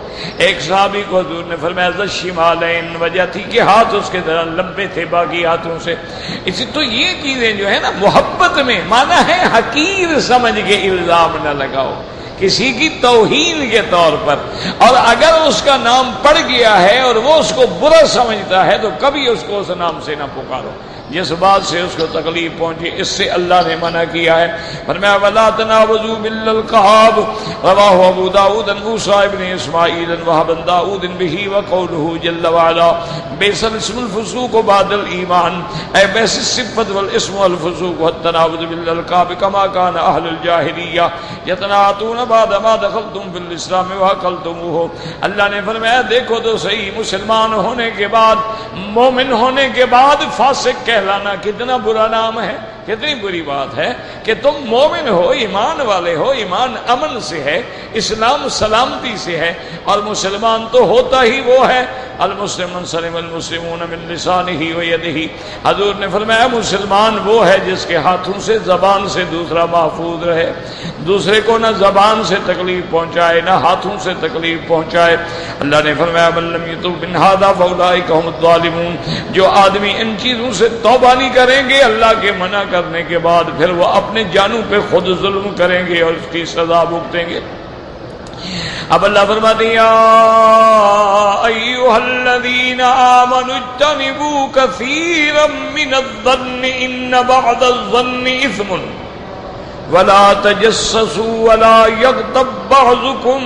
ایک صحابی کو حضور نے فرمایا ذو الشمالین، وجہ تھی کہ ہاتھ اس کے ذرا لمبے تھے باقی ہاتھوں سے۔ اسی تو یہ چیزیں جو ہے نا محبت میں مانا ہے حقیر سمجھ کے الزام نہ لگاؤ کسی کی توہین کے طور پر، اور اگر اس کا نام پڑ گیا ہے اور وہ اس کو برا سمجھتا ہے تو کبھی اس کو اس نام سے نہ پکارو، جس بات سے اس کو تکلیف پہنچے، اس سے اللہ نے منع کیا ہے۔ فرمایا وَلَا تَنَابَزُوا بِالْأَلْقَابِ، رواہ ابو داؤد عن موسیٰ ابن اسماعیل عن وہب بن داؤد بہ وقولہ جل وعلا بئس الاسم الفسوق بعد الایمان، اے بئس الصفت والاسم والفسوق والتنابز بالالقاب کما کان اہل الجاہلیہ یتناطون بعد ما دخلتم فی الاسلام وحقلتموہ۔ اللہ نے فرمایا دیکھو تو صحیح، مسلمان ہونے کے بعد، مومن ہونے کے بعد فاسق کہلانا کتنا برا نام ہے، کتنی بری بات ہے کہ تم مومن ہو، ایمان والے ہو، ایمان امن سے ہے، اسلام سلامتی سے ہے، اور مسلمان تو ہوتا ہی وہ ہے المسلم من سلم المسلمون من لسانہ ویدہ۔ حضور نے فرمایا مسلمان وہ ہے جس کے ہاتھوں سے زبان سے دوسرا محفوظ رہے، دوسرے کو نہ زبان سے تکلیف پہنچائے نہ ہاتھوں سے تکلیف پہنچائے۔ اللہ نے فرمایا من لم یتب من ھذا فاولئک ھم الظالمون، جو آدمی ان چیزوں سے توبہ نہیں کریں گے اللہ کے منع کرنے کے بعد، پھر وہ اپنے جانوں پہ خود ظلم کریں گے اور اس کی سزا بھگتیں گے۔ اب اللہ فرماتے ہیں یا ایھا الذین آمنوا اجتنبوا کثیرا من الظن ان بعض الظن اثم ولا تجسسوا ولا یغتب بعضکم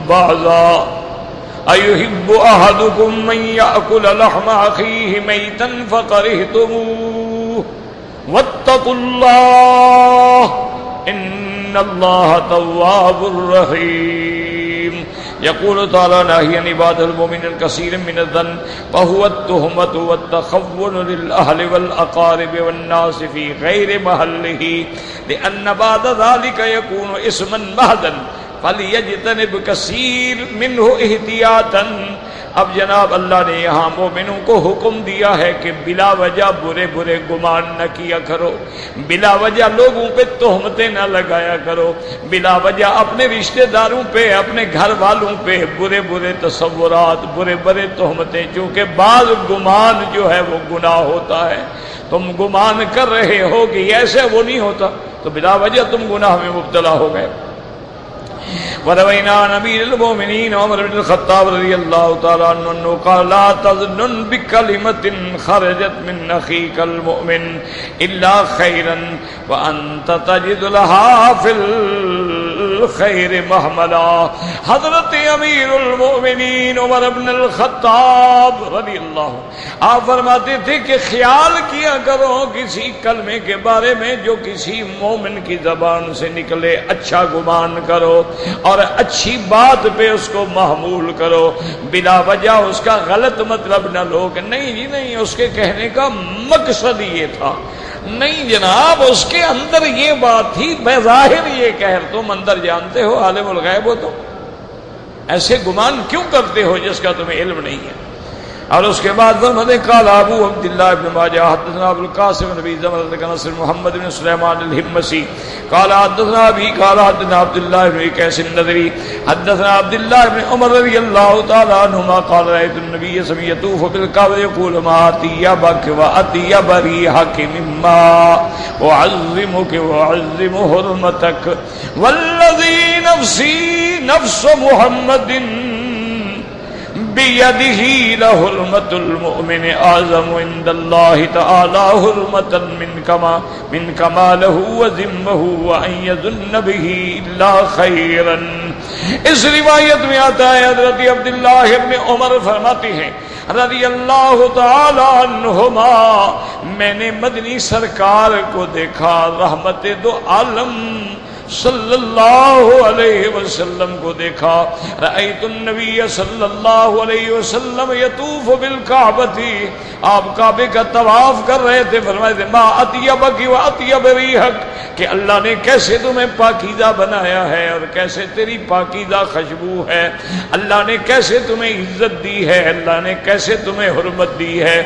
بعضا ایحب احدکم من یأکل لحم اخیہ میتا فکرہتموہ واتقوا اللہ ان اللہ تواب الرحیم۔ یقول تعالی ناہیا عباد المؤمن کثیر من الظن فهو التہمۃ والتخون للأہل والأقارب والناس فی غیر محلہ لأن بعد ذلك يكون اسما مہدا فلیجتنب کثیر منہ احتیاطا۔ اب جناب اللہ نے یہاں مومنوں کو حکم دیا ہے کہ بلا وجہ برے برے گمان نہ کیا کرو، بلا وجہ لوگوں پہ تہمتیں نہ لگایا کرو، بلا وجہ اپنے رشتہ داروں پہ اپنے گھر والوں پہ برے برے تصورات، برے برے تہمتیں، چونکہ بعض گمان جو ہے وہ گناہ ہوتا ہے۔ تم گمان کر رہے ہو کہ ایسے وہ نہیں ہوتا تو بلا وجہ تم گناہ میں مبتلا ہو گئے۔ وروينا عن أمير المؤمنين عمر بن الخطاب رضي الله تعالى عنه أنه قال لا تظن بكلمة خرجت من أخيك المؤمن إلا خيرا وأنت تجد لها في الخير محملا. حضرت امیر المؤمنین عمر بن الخطاب رضی اللہ آپ فرماتے تھے کہ خیال کیا کرو کسی کلمے کے بارے میں جو کسی مومن کی زبان سے نکلے، اچھا گمان کرو اور اچھی بات پہ اس کو محمول کرو، بلا وجہ اس کا غلط مطلب نہ لو کہ نہیں جی نہیں اس کے کہنے کا مقصد یہ تھا، نہیں جناب اس کے اندر یہ بات تھی، بظاہر یہ کہہ، تم اندر جانتے ہو، عالم الغیب ہو، تو ایسے گمان کیوں کرتے ہو جس کا تمہیں علم نہیں ہے. اور اس کے بعد فرماتے قال ابو عبداللہ ابن ماجہ حدثنا ابو القاسم نبی زمرد نصر محمد بن سلیمان الحمصی قال حدثنا ابی قال حدثنا عبداللہ بن قیس النضری حدثنا عبداللہ بن عمر رضی اللہ تعالی عنہما قال رأيت النبي صلى يطوف بالكعبة يقول ما أطيبك وأطيب ريحك مما أعظمك وأعظم حرمتك والذي نفسي نفس محمد بيده لحرمة المؤمن أعظم عند الله تعالى حرمة من كماله وذمه وأن يظن به إلا خيرا. اس روایت میں آتا ہے حضرت عبداللہ ابن عمر فرماتے ہیں رضی اللہ تعالی عنہما میں نے مدنی سرکار کو دیکھا، رحمت دو عالم صلی اللہ علیہ وسلم کو دیکھا. رأیت النبی صلی اللہ علیہ وسلم یطوف بالکعبۃ، آپ کعبے کا طواف کر رہے تھے. فرمائے تھے ما اطیبک و اطیب ریحک، کہ اللہ نے کیسے تمہیں پاکیزہ بنایا ہے اور کیسے تیری پاکیزہ خوشبو ہے، اللہ نے کیسے تمہیں عزت دی ہے، اللہ نے کیسے تمہیں حرمت دی ہے،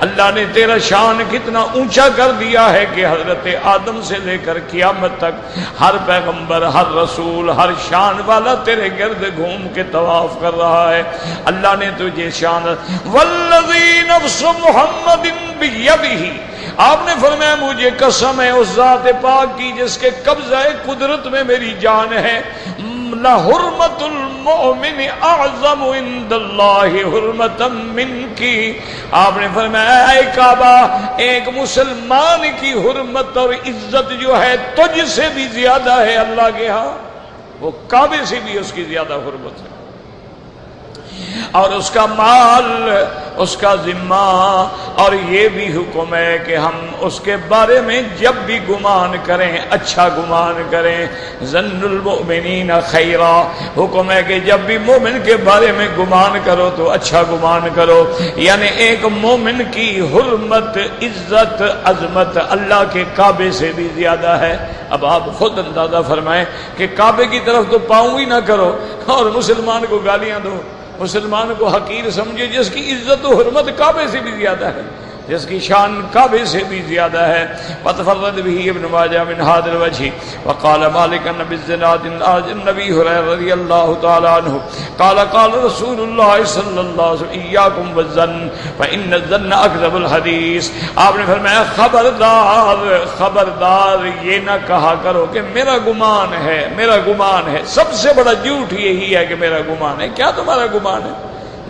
اللہ نے تیرا شان کتنا اونچا کر دیا ہے کہ حضرت آدم سے لے کر قیامت تک ہر پیغمبر، ہر رسول، ہر شان والا تیرے گرد گھوم کے طواف کر رہا ہے. اللہ نے تجھے شان والذی نفس محمد بیدہ، آپ نے فرمایا مجھے قسم ہے اس ذات پاک کی جس کے قبضہ قدرت میں میری جان ہے، لحرمت المؤمن اعظم عند اللہ حرمتا منکی. آپ نے فرمایا اے کعبہ، ایک مسلمان کی حرمت اور عزت جو ہے تجھ سے بھی زیادہ ہے اللہ کے ہاں، وہ کعبے سے بھی اس کی زیادہ حرمت ہے، اور اس کا مال، اس کا ذمہ، اور یہ بھی حکم ہے کہ ہم اس کے بارے میں جب بھی گمان کریں اچھا گمان کریں. ظن المؤمنین خیرا، حکم ہے کہ جب بھی مومن کے بارے میں گمان کرو تو اچھا گمان کرو. یعنی ایک مومن کی حرمت، عزت، عظمت اللہ کے کعبے سے بھی زیادہ ہے. اب آپ خود اندازہ فرمائیں کہ کعبے کی طرف تو پاؤں ہی نہ کرو اور مسلمان کو گالیاں دو، مسلمان کو حقیر سمجھے جس کی عزت و حرمت کعبے سے بھی زیادہ ہے، جس کی شان کعبے سے بھی زیادہ ہے. وتفرد به ابن ماجہ من هذا الوجه وقال مالك عن بالزناد النبي هريرة رضي الله تعالى عنه قال قال رسول الله صلى الله عليه وسلم إياكم والظن فإن الظن أكذب الحديث. آپ نے فرمایا خبردار خبردار یہ نہ کہا کرو کہ میرا گمان ہے، میرا گمان ہے. سب سے بڑا جھوٹ یہی ہے کہ میرا گمان ہے. کیا تمہارا گمان ہے؟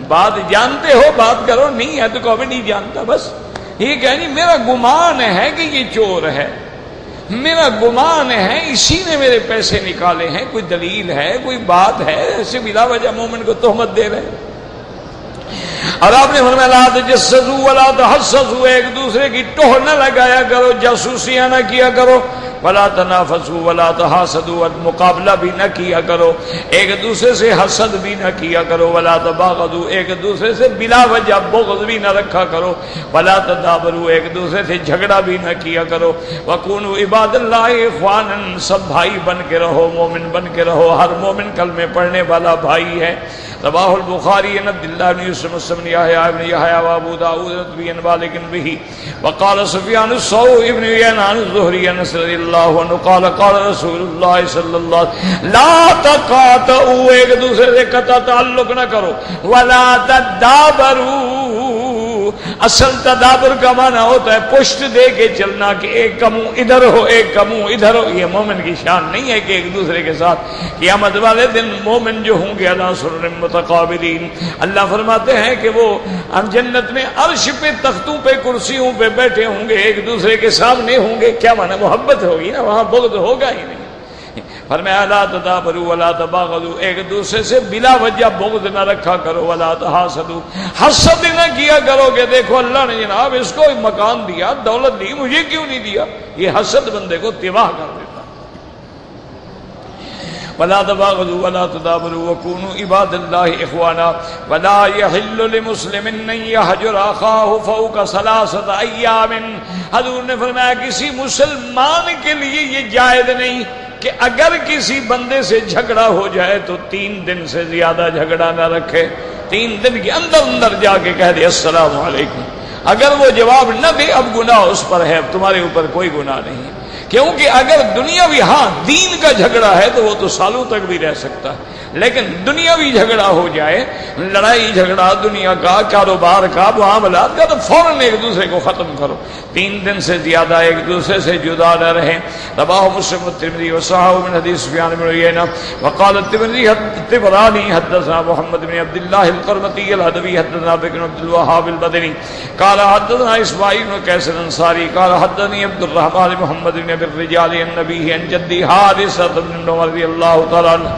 بات جانتے ہو بات کرو، نہیں ہے تو کبھی نہیں جانتا. بس یہ کہنی میرا گمان ہے کہ یہ چور ہے، میرا گمان ہے اسی نے میرے پیسے نکالے ہیں، کوئی دلیل ہے، کوئی بات ہے، ایسے بلا وجہ مومن کو تہمت دے رہے. اور آپ نے فرمایا لا تجسسوا ولا تحسسوا، ایک دوسرے کی ٹوہ نہ لگایا کرو، جاسوسیاں نہ کیا کرو. ولا تنافسوا ولا تحاسدوا، مقابلہ بھی نہ کیا کرو، ایک دوسرے سے حسد بھی نہ کیا کرو. ولا تباغضوا، ایک دوسرے سے بلا وجہ بغض بھی نہ رکھا کرو. ولا تدابروا، ایک دوسرے سے جھگڑا بھی نہ کیا کرو. وکونوا عباد اللہ اخوانا، سب بھائی بن کے رہو، مومن بن کے رہو. ہر مومن کلمے پڑھنے والا بھائی ہے. رواه البخاری عن عبد الله بن يوسف بن يحيى بن يحيى وابو داود بن مالك به وقال سفيان الثوري بن عيينة عن الزهري عن انس رضي الله عنه قال قال رسول الله صلى الله عليه وسلم لا تقاطعوا، ایک دوسرے سے قطع تعلق نہ کرو. ولا تدابروا، اصل تدابر کا معنی ہوتا ہے پشت دے کے چلنا، کہ ایک کا منہ ادھر ہو ایک کا منہ ادھر ہو. یہ مومن کی شان نہیں ہے کہ ایک دوسرے کے ساتھ. قیامت والے دن مومن جو ہوں گے علی سرر متقابلین، اللہ فرماتے ہیں کہ وہ جنت میں عرش پہ تختوں پہ کرسیوں پہ بیٹھے ہوں گے، ایک دوسرے کے سامنے ہوں گے. کیا معنی؟ محبت ہوگی نا، وہاں بغض ہوگا ہی نہیں. فرمایا لا تدابروا ولا تباغضوا، ایک دوسرے سے بلا وجہ بغض نہ رکھا کرو. ولا تحاسدوا، حسد نہ کیا کرو کہ دیکھو اللہ نے جناب اس کو مکان دیا، دولت دی، مجھے کیوں نہیں دیا. یہ حسد بندے کو تباہ کر دیتا. ولا تباغضوا ولا تدابروا وكونوا عباد الله اخوانا ولا يحل لمسلم ان يهجر اخاه فوق 3 ايام. حضور نے فرمایا کسی مسلمان کے لیے یہ جائز نہیں کہ اگر کسی بندے سے جھگڑا ہو جائے تو 3 دن سے زیادہ جھگڑا نہ رکھے. 3 دن کے اندر اندر جا کے کہہ دے السلام علیکم. اگر وہ جواب نہ دے اب گناہ اس پر ہے، اب تمہارے اوپر کوئی گناہ نہیں ہے. کیونکہ اگر دنیاوی دین کا جھگڑا ہے تو وہ تو سالوں تک بھی رہ سکتا ہے، لیکن دنیاوی جھگڑا ہو جائے، لڑائی جھگڑا دنیا کا، کاروبار کا، معاملات کا، تو فوراً ایک دوسرے کو ختم کرو. 3 دن سے زیادہ ایک دوسرے سے جدا نہ رہیں. رواه مسلم والترمذی وصححه من حدیث سفیان بن عیینہ وقال الطبرانی حدثنا محمد بن عبد الله القرمطی الحدوی حدثنا بکر بن عبد الوهاب البدری قال حدثنا اسماعیل بن قیس الانصاری قال حدثني عبد الرحمن بن محمد بن ابي الرجال النبي عن جدي حارثة بن عمر رضي الله تعالى عنه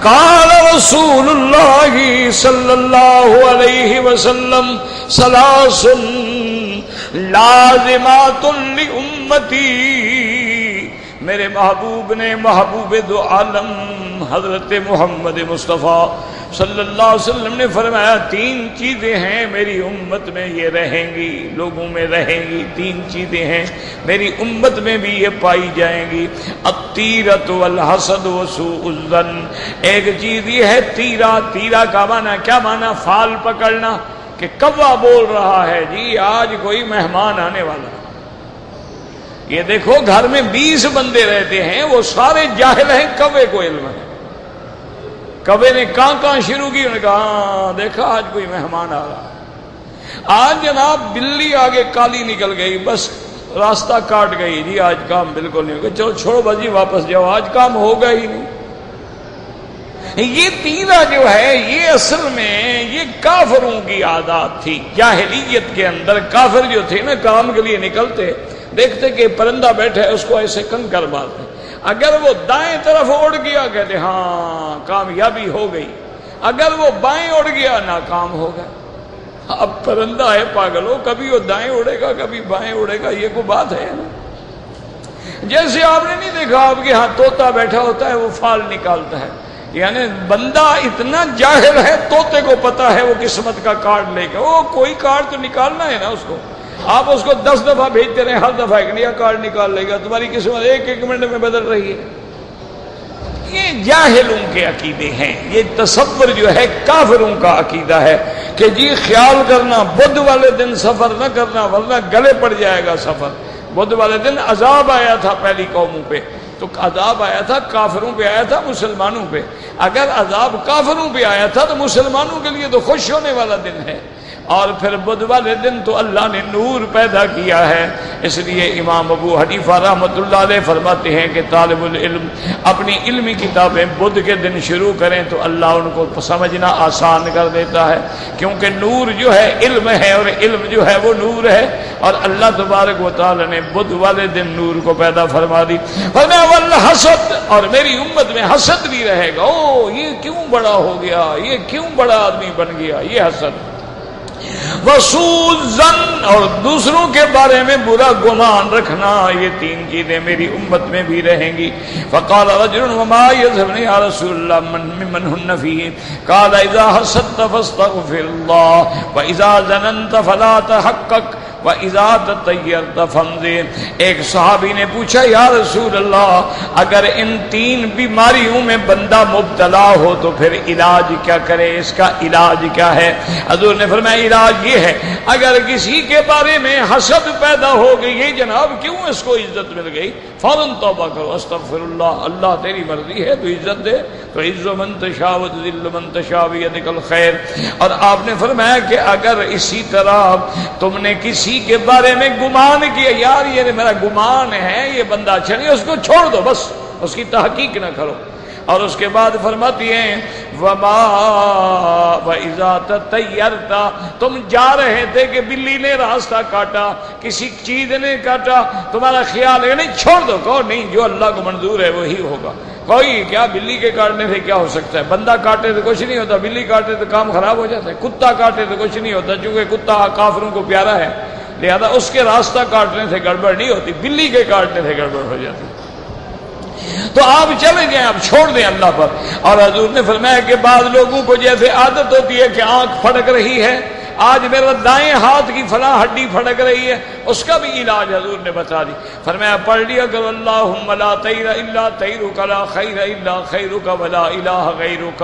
قال رسول الله صلى الله عليه وسلم 3 لازمات لأمتی. میرے محبوب نے، محبوب دو عالم حضرت محمد مصطفیٰ صلی اللہ علیہ وسلم نے فرمایا 3 چیزیں ہیں میری امت میں یہ رہیں گی، لوگوں میں رہیں گی. 3 چیزیں ہیں میری امت میں بھی یہ پائی جائیں گی. الطیرۃ والحسد وسوء الظن. ایک چیز یہ ہے تیرا. تیرا کا معنی کیا معنی؟ فال پکڑنا، کہ کوا بول رہا ہے جی آج کوئی مہمان آنے والا. یہ دیکھو گھر میں 20 بندے رہتے ہیں، وہ سارے جاہل ہیں، کوے کو علم ہے. کوے نے کہاں شروع کی، انہوں نے کہا ہاں دیکھا آج کوئی مہمان آ رہا ہے. آج جناب بلی آگے کالی نکل گئی، بس راستہ کاٹ گئی جی، آج کام بالکل نہیں ہوگا. چلو چھوڑو بجی واپس جاؤ، آج کام ہوگا ہی نہیں. یہ تیرا جو ہے یہ اصل میں یہ کافروں کی عادات تھی. جاہلیت کے اندر کافر جو تھے نا کام کے لیے نکلتے، دیکھتے کہ پرندہ بیٹھا ہے اس کو ایسے کنکر مارتے، اگر وہ دائیں طرف اڑ گیا کہتے ہاں کامیابی ہو گئی، اگر وہ بائیں اڑ گیا ناکام ہو گیا. اب پرندہ ہے پاگلو، کبھی وہ دائیں اڑے گا کبھی بائیں اڑے گا، یہ کوئی بات ہے نا. جیسے آپ نے نہیں دیکھا آپ کے ہاں طوطا بیٹھا ہوتا ہے وہ فال نکالتا ہے، یعنی بندہ اتنا جاہل ہے، طوطے کو پتا ہے وہ قسمت کا کارڈ لے کے، وہ کوئی کارڈ تو نکالنا ہے نا اس کو. آپ اس کو 10 دفعہ بھیجتے رہے، ہر دفعہ ایک نیا کارڈ نکال لے گا، تمہاری قسمت 1 منٹ میں بدل رہی ہے. یہ جاہلوں کے عقیدے ہیں. یہ تصور جو ہے کافروں کا عقیدہ ہے کہ جی خیال کرنا بدھ والے دن سفر نہ کرنا ورنہ گلے پڑ جائے گا سفر. بدھ والے دن عذاب آیا تھا پہلی قوموں پہ، تو عذاب آیا تھا کافروں پہ، آیا تھا مسلمانوں پہ. اگر عذاب کافروں پہ آیا تھا تو مسلمانوں کے لیے تو خوش ہونے والا دن ہے. اور پھر بدھ والے دن تو اللہ نے نور پیدا کیا ہے. اس لیے امام ابو حنیفہ رحمۃ اللہ علیہ فرماتے ہیں کہ طالب العلم اپنی علمی کتابیں بدھ کے دن شروع کریں تو اللہ ان کو سمجھنا آسان کر دیتا ہے، کیونکہ نور جو ہے علم ہے اور علم جو ہے وہ نور ہے. اور اللہ تبارک و تعالی نے بدھ والے دن نور کو پیدا فرما دی. فرمایا والحسد، اور میری امت میں حسد بھی رہے گا. او یہ کیوں بڑا ہو گیا، یہ کیوں بڑا آدمی بن گیا، یہ حسد. وسوء الظن، اور دوسروں کے بارے میں برا گمان رکھنا. یہ 3 چیزیں میری امت میں بھی رہیں گی. فقال رجل وما يذهبني يا رسول الله من هن فيه قال اذا حسدت فاستغفر الله واذا ظننت فلا تحقق وَإِذَا تَطَيَّرْتَ فَامْضِ. ایک صحابی نے پوچھا یا رسول اللہ اگر ان 3 بیماریوں میں بندہ مبتلا ہو تو پھر علاج کیا کرے، اس کا علاج کیا ہے؟ حضور نے فرمایا علاج یہ ہے اگر کسی کے بارے میں حسد پیدا ہو گئی، یہ جناب کیوں اس کو عزت مل گئی، فوراً توبہ کرو، استغفر اللہ، اللہ تیری مرضی ہے تو عزت دے، تو عز من تشاء و تذل من تشاء بیدک الخیر۔ اور آپ نے فرمایا کہ اگر اسی طرح تم نے کسی کے بارے میں گمان کیا، یار یہ میرا گمان ہے یہ بندہ اچھا نہیں، اس کو چھوڑ دو، بس اس کی تحقیق نہ کرو۔ اور اس کے بعد فرماتی ہیں وما وَإِذَا تَطَيَّرْتَ، تم جا رہے تھے کہ بلی نے راستہ کاٹا، کسی چیز نے کاٹا، تمہارا خیال ہے نہیں، چھوڑ دو، کہو نہیں جو اللہ کو منظور ہے وہی ہوگا۔ کوئی کیا بلی کے کاٹنے سے کیا ہو سکتا ہے؟ بندہ کاٹے تو کچھ نہیں ہوتا، بلی کاٹے تو کام خراب ہو جاتا ہے، کتا کاٹے تو کچھ نہیں ہوتا، چونکہ کتا کافروں کو پیارا ہے لہذا اس کے راستہ کاٹنے سے گڑبڑ نہیں ہوتی، بلی کے کاٹنے سے گڑبڑ ہو جاتی۔ تو آپ چلے جائیں، آپ چھوڑ دیں اللہ پر۔ اور حضور نے فرمایا کہ بعض لوگوں کو جیسے عادت ہوتی ہے کہ آنکھ پھڑک رہی ہے، آج میرا دائیں ہاتھ کی فلاں ہڈی پھڑک رہی ہے، اس کا بھی علاج حضور نے بتا دی۔ فرمایا پڑھ لیا کرو اللہم لا طیر الا طیرک لا خیر الا خیرک ولا الہ غیرک،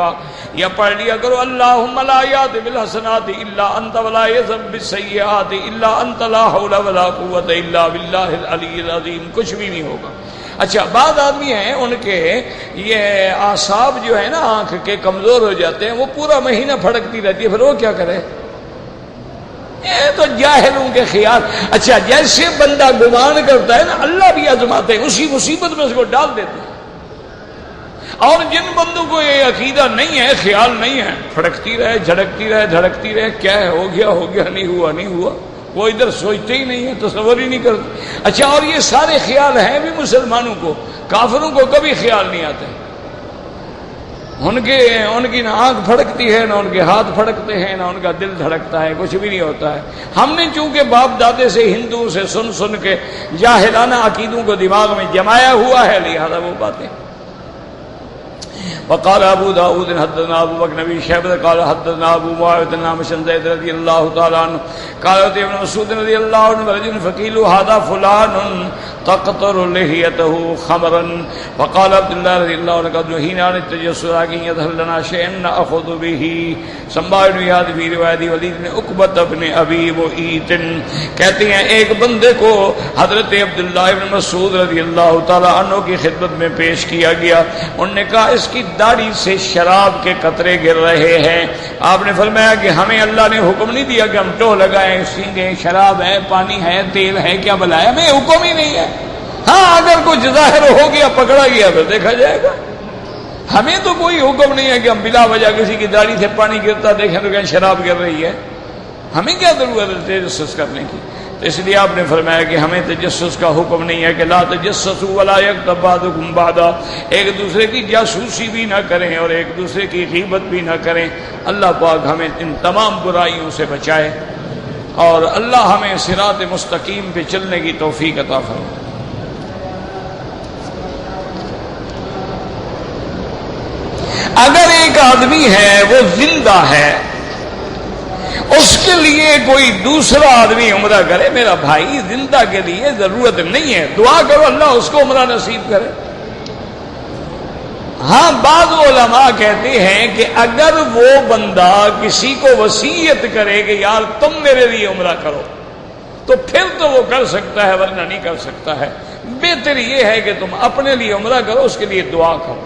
یا پڑھ لیا کرو اللہم لا یأتی بالحسنات الا انت ولا یذهب بالسیئات الا انت لا حول ولا قوة الا باللہ العلی العظیم، کچھ بھی نہیں ہوگا۔ اچھا بعض آدمی ہیں ان کے یہ اعصاب جو ہے نا آنکھ کے کمزور ہو جاتے ہیں، وہ پورا مہینہ پھڑکتی رہتی ہے، پھر وہ کیا کرے؟ یہ تو جاہلوں کے خیال۔ اچھا جیسے بندہ گمان کرتا ہے نا، اللہ بھی آزماتے ہیں، اسی مصیبت میں اس کو ڈال دیتے ہیں۔ اور جن بندوں کو یہ عقیدہ نہیں ہے، خیال نہیں ہے، پھڑکتی رہے جھڑکتی رہے دھڑکتی رہے، کیا ہے ہو گیا نہیں ہوا نہیں ہوا، وہ ادھر سوچتے ہی نہیں ہے، تصور ہی نہیں کرتے۔ اچھا اور یہ سارے خیال ہیں بھی مسلمانوں کو، کافروں کو کبھی خیال نہیں آتے۔ ان کی نہ آنکھ پھڑکتی ہے، نہ ان کے ہاتھ پھڑکتے ہیں، نہ ان کا دل دھڑکتا ہے، کچھ بھی نہیں ہوتا ہے۔ ہم نے چونکہ باپ دادے سے ہندو سے سن کے جاہلانہ عقیدوں کو دماغ میں جمایا ہوا ہے، لہذا وہ باتیں۔ وقال ابو داود حدثنا ابو بکر نبی شیبہ قال حدثنا ابو معاویہ نام زید رضی اللہ تعالی عنہ قال ابن مسعود رضی اللہ عنہ رجل فقیل هذا فلان تقطر لحيته خمرا وقال عبد الله رضی اللہ عنہ قد نهينا عن التجسس لكن يظهر لنا شيئا ناخذ به سمع بن یاد فی روایت ولید بن عقبہ بن ابی معیط کہتے ہیں ایک بندے کو حضرت عبداللہ بن مسعود رضی اللہ تعالی عنہ کی خدمت میں پیش کیا گیا، انہوں نے کہا اس کی داڑھی سے شراب کے قطرے گر رہے ہیں۔ آپ نے فرمایا کہ ہمیں اللہ نے حکم نہیں دیا کہ ہم ٹو لگائیں، سینگیں، شراب ہے، پانی ہے، تیل ہے، کیا بلایا؟ ہمیں حکم ہی نہیں ہے۔ ہاں اگر کچھ ظاہر ہو گیا پکڑا گیا پھر دیکھا جائے گا، ہمیں تو کوئی حکم نہیں ہے کہ ہم بلا وجہ کسی کی داڑھی سے پانی گرتا دیکھیں تو کہیں شراب گر رہی ہے، ہمیں کیا ضرورت ہے تجسس کرنے کی؟ تو اس لیے آپ نے فرمایا کہ ہمیں تجسس کا حکم نہیں ہے کہ لا تجسسوا ولا یغتب بعضکم بعضا، ایک دوسرے کی جاسوسی بھی نہ کریں اور ایک دوسرے کی غیبت بھی نہ کریں۔ اللہ پاک ہمیں ان تمام برائیوں سے بچائے اور اللہ ہمیں صراط مستقیم پہ چلنے کی توفیق عطا فرمائے۔ اگر ایک آدمی ہے وہ زندہ ہے، اس کے لیے کوئی دوسرا آدمی عمرہ کرے، میرا بھائی زندہ کے لیے ضرورت نہیں ہے، دعا کرو اللہ اس کو عمرہ نصیب کرے۔ ہاں بعض علماء کہتے ہیں کہ اگر وہ بندہ کسی کو وصیت کرے کہ یار تم میرے لیے عمرہ کرو تو پھر تو وہ کر سکتا ہے، ورنہ نہیں کر سکتا ہے۔ بہتر یہ ہے کہ تم اپنے لیے عمرہ کرو، اس کے لیے دعا کرو۔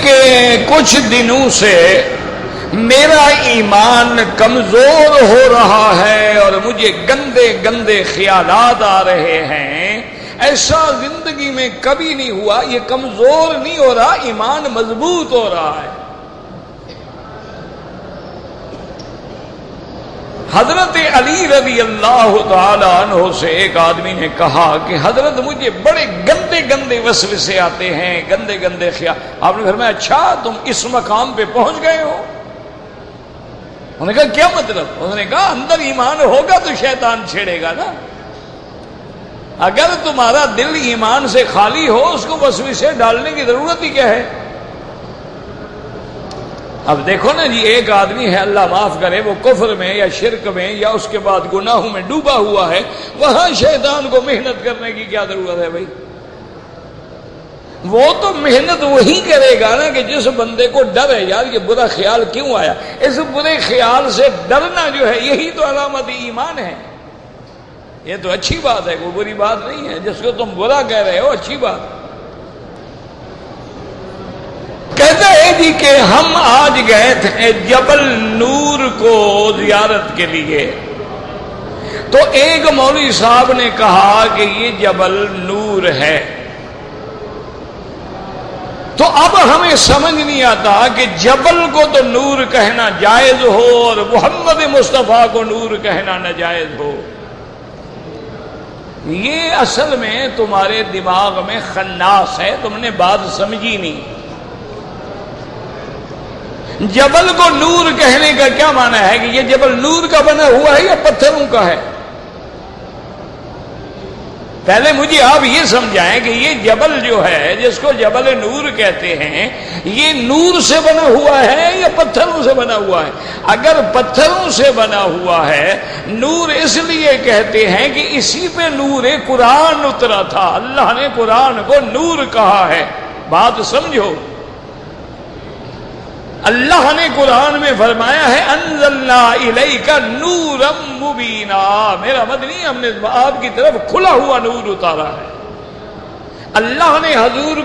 کہ کچھ دنوں سے میرا ایمان کمزور ہو رہا ہے اور مجھے گندے گندے خیالات آ رہے ہیں، ایسا زندگی میں کبھی نہیں ہوا، یہ کمزور نہیں ہو رہا، ایمان مضبوط ہو رہا ہے۔ حضرت علی رضی اللہ تعالی عنہ سے ایک آدمی نے کہا کہ حضرت مجھے بڑے گندے گندے وسوسے آتے ہیں، گندے گندے خیال۔ آپ نے فرمایا اچھا تم اس مقام پہ پہنچ گئے ہو؟ انہوں نے کہا کیا مطلب؟ انہوں نے کہا اندر ایمان ہوگا تو شیطان چھیڑے گا نا، اگر تمہارا دل ایمان سے خالی ہو اس کو وسوسے ڈالنے کی ضرورت ہی کیا ہے؟ اب دیکھو نا جی، ایک آدمی ہے اللہ معاف کرے وہ کفر میں یا شرک میں یا اس کے بعد گناہوں میں ڈوبا ہوا ہے، وہاں شیطان کو محنت کرنے کی کیا ضرورت ہے بھائی؟ وہ تو محنت وہی کرے گا نا کہ جس بندے کو ڈر ہے یار یہ برا خیال کیوں آیا، اس برے خیال سے ڈرنا جو ہے یہی تو علامت ایمان ہے۔ یہ تو اچھی بات ہے، کوئی بری بات نہیں ہے، جس کو تم برا کہہ رہے ہو اچھی بات۔ کہتا ہے جی کہ ہم آج گئے تھے جبل نور کو زیارت کے لیے، تو ایک مولوی صاحب نے کہا کہ یہ جبل نور ہے، تو اب ہمیں سمجھ نہیں آتا کہ جبل کو تو نور کہنا جائز ہو اور محمد مصطفیٰ کو نور کہنا ناجائز ہو۔ یہ اصل میں تمہارے دماغ میں خناس ہے، تم نے بات سمجھی نہیں۔ جبل کو نور کہنے کا کیا معنی ہے کہ یہ جبل نور کا بنا ہوا ہے یا پتھروں کا ہے؟ پہلے مجھے آپ یہ سمجھائیں کہ یہ جبل جو ہے جس کو جبل نور کہتے ہیں، یہ نور سے بنا ہوا ہے یا پتھروں سے بنا ہوا ہے؟ اگر پتھروں سے بنا ہوا ہے، نور اس لیے کہتے ہیں کہ اسی پہ نور قرآن اترا تھا، اللہ نے قرآن کو نور کہا ہے۔ بات سمجھو، اللہ نے قرآن میں فرمایا ہے انزلنا الیک نورا مبینا، میرا مدنی ہم نے آپ کی طرف کھلا ہوا نور اتارا ہے۔ اللہ نے حضور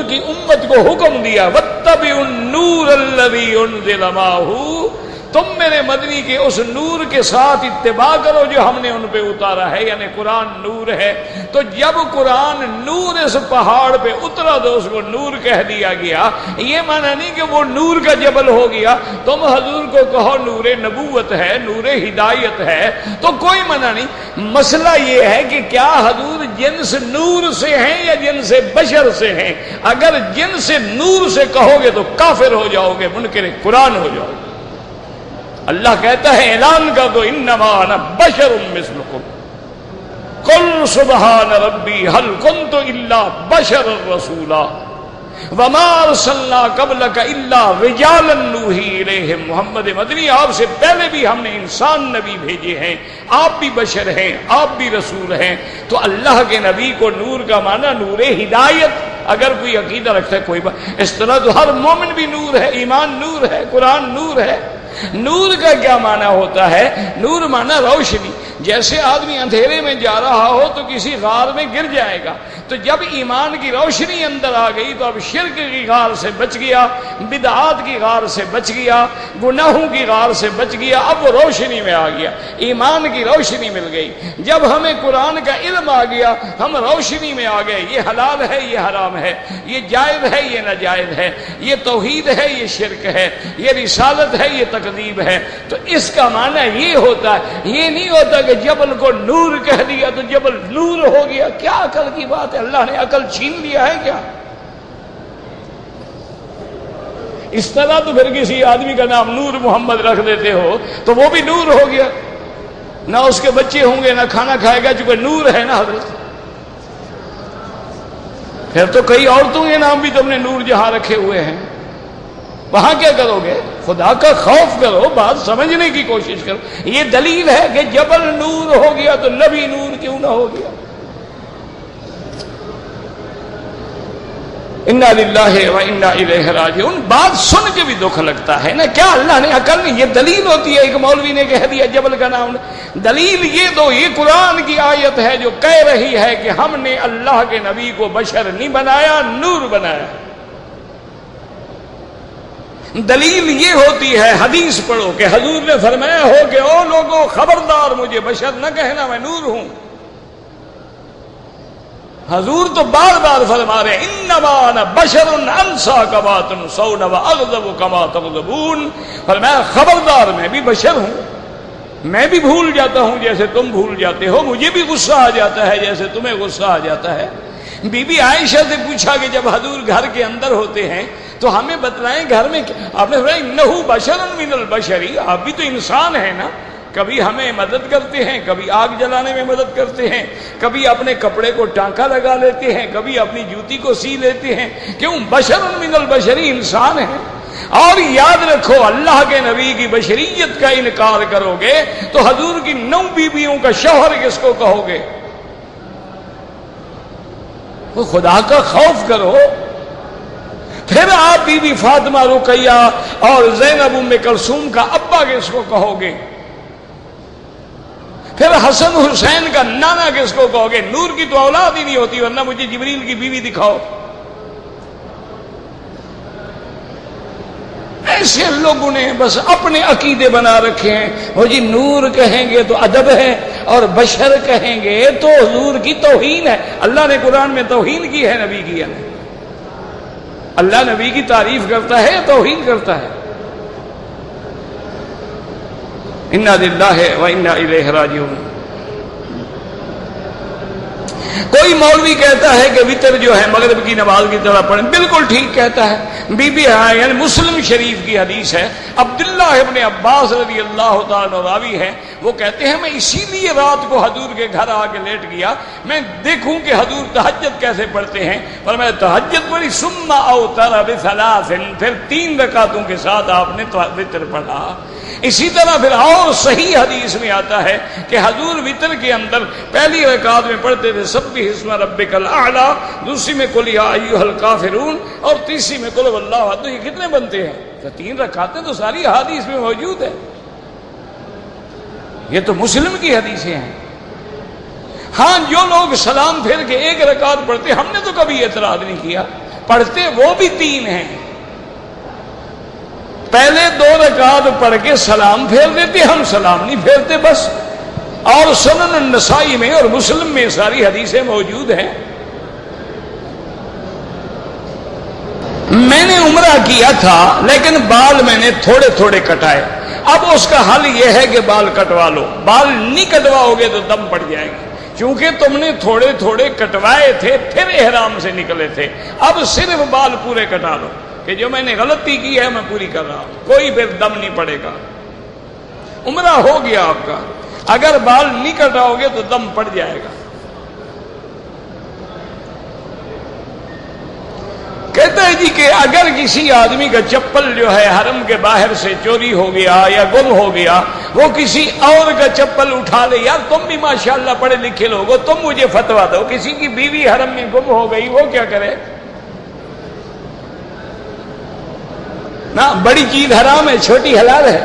کی امت کو حکم دیا واتبعوا النور الذی انزل معہ، تم میرے مدنی کے اس نور کے ساتھ اتباع کرو جو ہم نے ان پہ اتارا ہے، یعنی قرآن نور ہے۔ تو جب قرآن نور اس پہاڑ پہ اترا تو اس کو نور کہہ دیا گیا، یہ معنی نہیں کہ وہ نور کا جبل ہو گیا۔ تم حضور کو کہو نور نبوت ہے، نور ہدایت ہے، تو کوئی منع نہیں۔ مسئلہ یہ ہے کہ کیا حضور جنس نور سے ہیں یا جنس بشر سے ہیں؟ اگر جنس نور سے کہو گے تو کافر ہو جاؤ گے، منکر قرآن ہو جاؤ گے۔ اللہ کہتا ہے اعلان کر دو انما انا بشر مثلکم قل سبحان ربی هل كنت الا بشر رسولا وما ارسلنا قبلك الا رجالا نوحی الیہم۔ محمد مدنی آپ سے پہلے بھی ہم نے انسان نبی بھیجے ہیں، آپ بھی بشر ہیں، آپ بھی رسول ہیں۔ تو اللہ کے نبی کو نور کا معنی نور ہدایت، اگر کوئی عقیدہ رکھتا ہے کوئی بات، اس طرح تو ہر مومن بھی نور ہے، ایمان نور ہے، قرآن نور ہے۔ نور کا کیا معنی ہوتا ہے؟ نور معنی روشنی۔ جیسے آدمی اندھیرے میں جا رہا ہو تو کسی غار میں گر جائے گا، تو جب ایمان کی روشنی اندر آ گئی تو اب شرک کی غار سے بچ گیا، بدعات کی غار سے بچ گیا، گناہوں کی غار سے بچ گیا، اب وہ روشنی میں آ گیا، ایمان کی روشنی مل گئی۔ جب ہمیں قرآن کا علم آ گیا ہم روشنی میں آ گئے، یہ حلال ہے یہ حرام ہے، یہ جائز ہے یہ ناجائز ہے، یہ توحید ہے یہ شرک ہے، یہ رسالت ہے یہ تکذیب ہے۔ تو اس کا معنی یہ ہوتا ہے، یہ نہیں ہوتا کہ جبل کو نور کہہ دیا تو جبل نور ہو گیا۔ کیا عقل کی بات ہے؟ اللہ نے عقل چھین لیا ہے کیا؟ اس طرح تو پھر کسی آدمی کا نام نور محمد رکھ دیتے ہو تو وہ بھی نور ہو گیا، نہ اس کے بچے ہوں گے نہ کھانا کھائے گا، چونکہ نور ہے نا حضرت۔ پھر تو کئی عورتوں کے نام بھی تم نے نور جہاں رکھے ہوئے ہیں، وہاں کیا کرو گے؟ خدا کا خوف کرو، بات سمجھنے کی کوشش کرو۔ یہ دلیل ہے کہ جبل نور ہو گیا تو نبی نور کیوں نہ ہو گیا؟ انا للہ و انا الیہ راجعون۔ بات سن کے بھی دکھ لگتا ہے نا، کیا اللہ نے عقل نہیں؟ یہ دلیل ہوتی ہے، ایک مولوی نے کہہ دیا جبل کا نام۔ دلیل یہ دو، یہ قرآن کی آیت ہے جو کہہ رہی ہے کہ ہم نے اللہ کے نبی کو بشر نہیں بنایا، نور بنایا۔ دلیل یہ ہوتی ہے، حدیث پڑھو کہ حضور نے فرمایا ہو کہ او لوگو خبردار مجھے بشر نہ کہنا، میں نور ہوں۔ حضور تو بار بار فرما رہے انما انا بشر انسا کما تنسون واغضب کما تغضبون۔ فرمایا خبردار میں بھی بشر ہوں، میں بھی بھول جاتا ہوں جیسے تم بھول جاتے ہو، مجھے بھی غصہ آ جاتا ہے جیسے تمہیں غصہ آ جاتا ہے۔ بی بی عائشہ سے پوچھا کہ جب حضور گھر کے اندر ہوتے ہیں تو ہمیں بتلائیں گھر میں، آپ نے فرمایا انہ بشر من البشری، آپ بھی تو انسان ہیں نا، کبھی ہمیں مدد کرتے ہیں، کبھی آگ جلانے میں مدد کرتے ہیں، کبھی اپنے کپڑے کو ٹانکا لگا لیتے ہیں، کبھی اپنی جوتی کو سی لیتے ہیں، کیوں؟ بشر من البشری، انسان ہیں۔ اور یاد رکھو اللہ کے نبی کی بشریت کا انکار کرو گے تو حضور کی 9 بیویوں کا شوہر کس کو کہو گے؟ تو خدا کا خوف کرو. پھر آپ بی بی فاطمہ رقیہ اور زینب ام کلثوم کا ابا کس کو کہو گے؟ پھر حسن حسین کا نانا کس کو کہو گے؟ نور کی تو اولاد ہی نہیں ہوتی، ورنہ مجھے جبریل کی بیوی دکھاؤ. ایسے لوگوں نے بس اپنے عقیدے بنا رکھے ہیں. وہ جی نور کہیں گے تو ادب ہے اور بشر کہیں گے تو حضور کی توہین ہے. اللہ نے قرآن میں توہین کی ہے نبی کی؟ اللہ نبی کی تعریف کرتا ہے، توہین کرتا ہے. انا للہ و انا الیہ راجعون. کوئی مولوی کہتا ہے کہ وتر جو ہے مغرب کی نماز کی طرح پڑھیں، بالکل ٹھیک کہتا ہے. بی بی یعنی مسلم شریف کی حدیث ہے، عبداللہ ابن عباس رضی اللہ تعالیٰ راوی ہے، وہ کہتے ہیں میں اسی لیے رات کو حضور کے گھر آ کے لیٹ گیا، میں دیکھوں کہ حضور تہجد کیسے پڑھتے ہیں. پر میں تہجد پڑھی ثم اوتر بثلاث، پھر 3 رکعتوں کے ساتھ آپ نے وتر پڑھا. اسی طرح پھر اور صحیح حدیث میں آتا ہے کہ حضور وتر کے اندر پہلی رکعت میں پڑھتے تھے سبح اسم ربک الاعلی، دوسری میں قل یا ایھا الکافرون، اور تیسری میں قل هو اللہ احد. تو یہ کتنے بنتے ہیں؟ تو 3 رکعتیں تو ساری حدیث میں موجود ہے. یہ تو مسلم کی حدیثیں ہیں. ہاں جو لوگ سلام پھیر کے 1 رکعت پڑھتے، ہم نے تو کبھی اعتراض نہیں کیا، پڑھتے وہ بھی 3 ہیں. پہلے 2 رکعت پڑھ کے سلام پھیر دیتے، ہم سلام نہیں پھیرتے بس. اور سنن النسائی میں اور مسلم میں ساری حدیثیں موجود ہیں. میں نے عمرہ کیا تھا لیکن بال میں نے تھوڑے تھوڑے کٹائے. اب اس کا حل یہ ہے کہ بال کٹوا لو. بال نہیں کٹواؤ گے تو دم پڑ جائے گی، چونکہ تم نے تھوڑے تھوڑے کٹوائے تھے پھر احرام سے نکلے تھے. اب صرف بال پورے کٹا لو کہ جو میں نے غلطی کی ہے میں پوری کر رہا ہوں، کوئی پھر دم نہیں پڑے گا. عمرہ ہو گیا آپ کا. اگر بال نہیں کٹاؤ گے تو دم پڑ جائے گا. کہتا ہے جی کہ اگر کسی آدمی کا چپل جو ہے حرم کے باہر سے چوری ہو گیا یا گم ہو گیا، وہ کسی اور کا چپل اٹھا لے. یار تم بھی ماشاءاللہ پڑھے لکھے لوگ ہو، تم مجھے فتویٰ دو، کسی کی بیوی حرم میں گم ہو گئی وہ کیا کرے؟ نہ بڑی چیز حرام ہے، چھوٹی حلال ہے.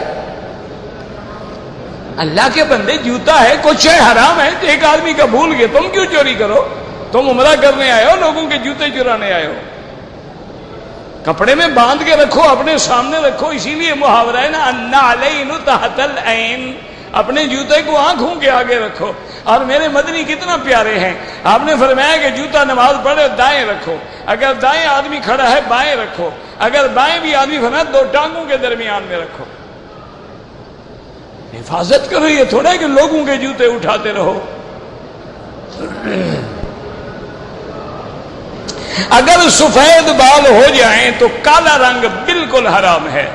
اللہ کے بندے جوتا ہے، کچھ ہے حرام ہے، تو ایک آدمی کا بھول گئے، تم کیوں چوری کرو؟ تم عمرہ کرنے آئے ہو، لوگوں کے جوتے چرانے آئے ہو. کپڑے میں باندھ کے رکھو، اپنے سامنے رکھو. اسی لیے محاورہ ہے نا النعلین تحت العین، اپنے جوتے کو آنکھوں کے آگے رکھو. اور میرے مدنی کتنا پیارے ہیں، آپ نے فرمایا کہ جوتا نماز پڑھے دائیں رکھو، اگر دائیں آدمی کھڑا ہے بائیں رکھو، اگر بائیں بھی آدمی فرمایا 2 ٹانگوں کے درمیان میں رکھو. حفاظت کرو. یہ تھوڑا ہے کہ لوگوں کے جوتے اٹھاتے رہو. اگر سفید بال ہو جائیں تو کالا رنگ بالکل حرام ہے.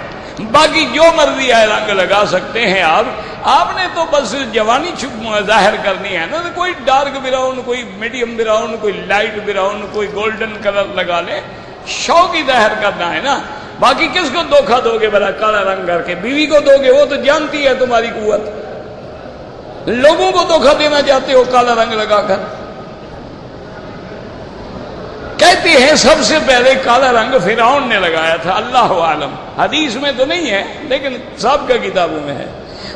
باقی جو مرضی ہے رنگ لگا سکتے ہیں آپ نے تو بس جوانی ظاہر کرنی ہے نا. کوئی ڈارک براؤن، کوئی میڈیم براؤن، کوئی لائٹ براؤن، کوئی گولڈن کلر لگا لے، شوق ہی ظاہر کرنا ہے نا. باقی کس کو دھوکہ دو گے بھلا کالا رنگ کر کے؟ بیوی کو دو گے، وہ تو جانتی ہے تمہاری قوت. لوگوں کو دھوکہ دینا چاہتے ہو کالا رنگ لگا کر. کہتے ہیں سب سے پہلے کالا رنگ فرعون نے لگایا تھا، اللہ عالم. حدیث میں تو نہیں ہے لیکن سابقہ کتابوں میں ہے.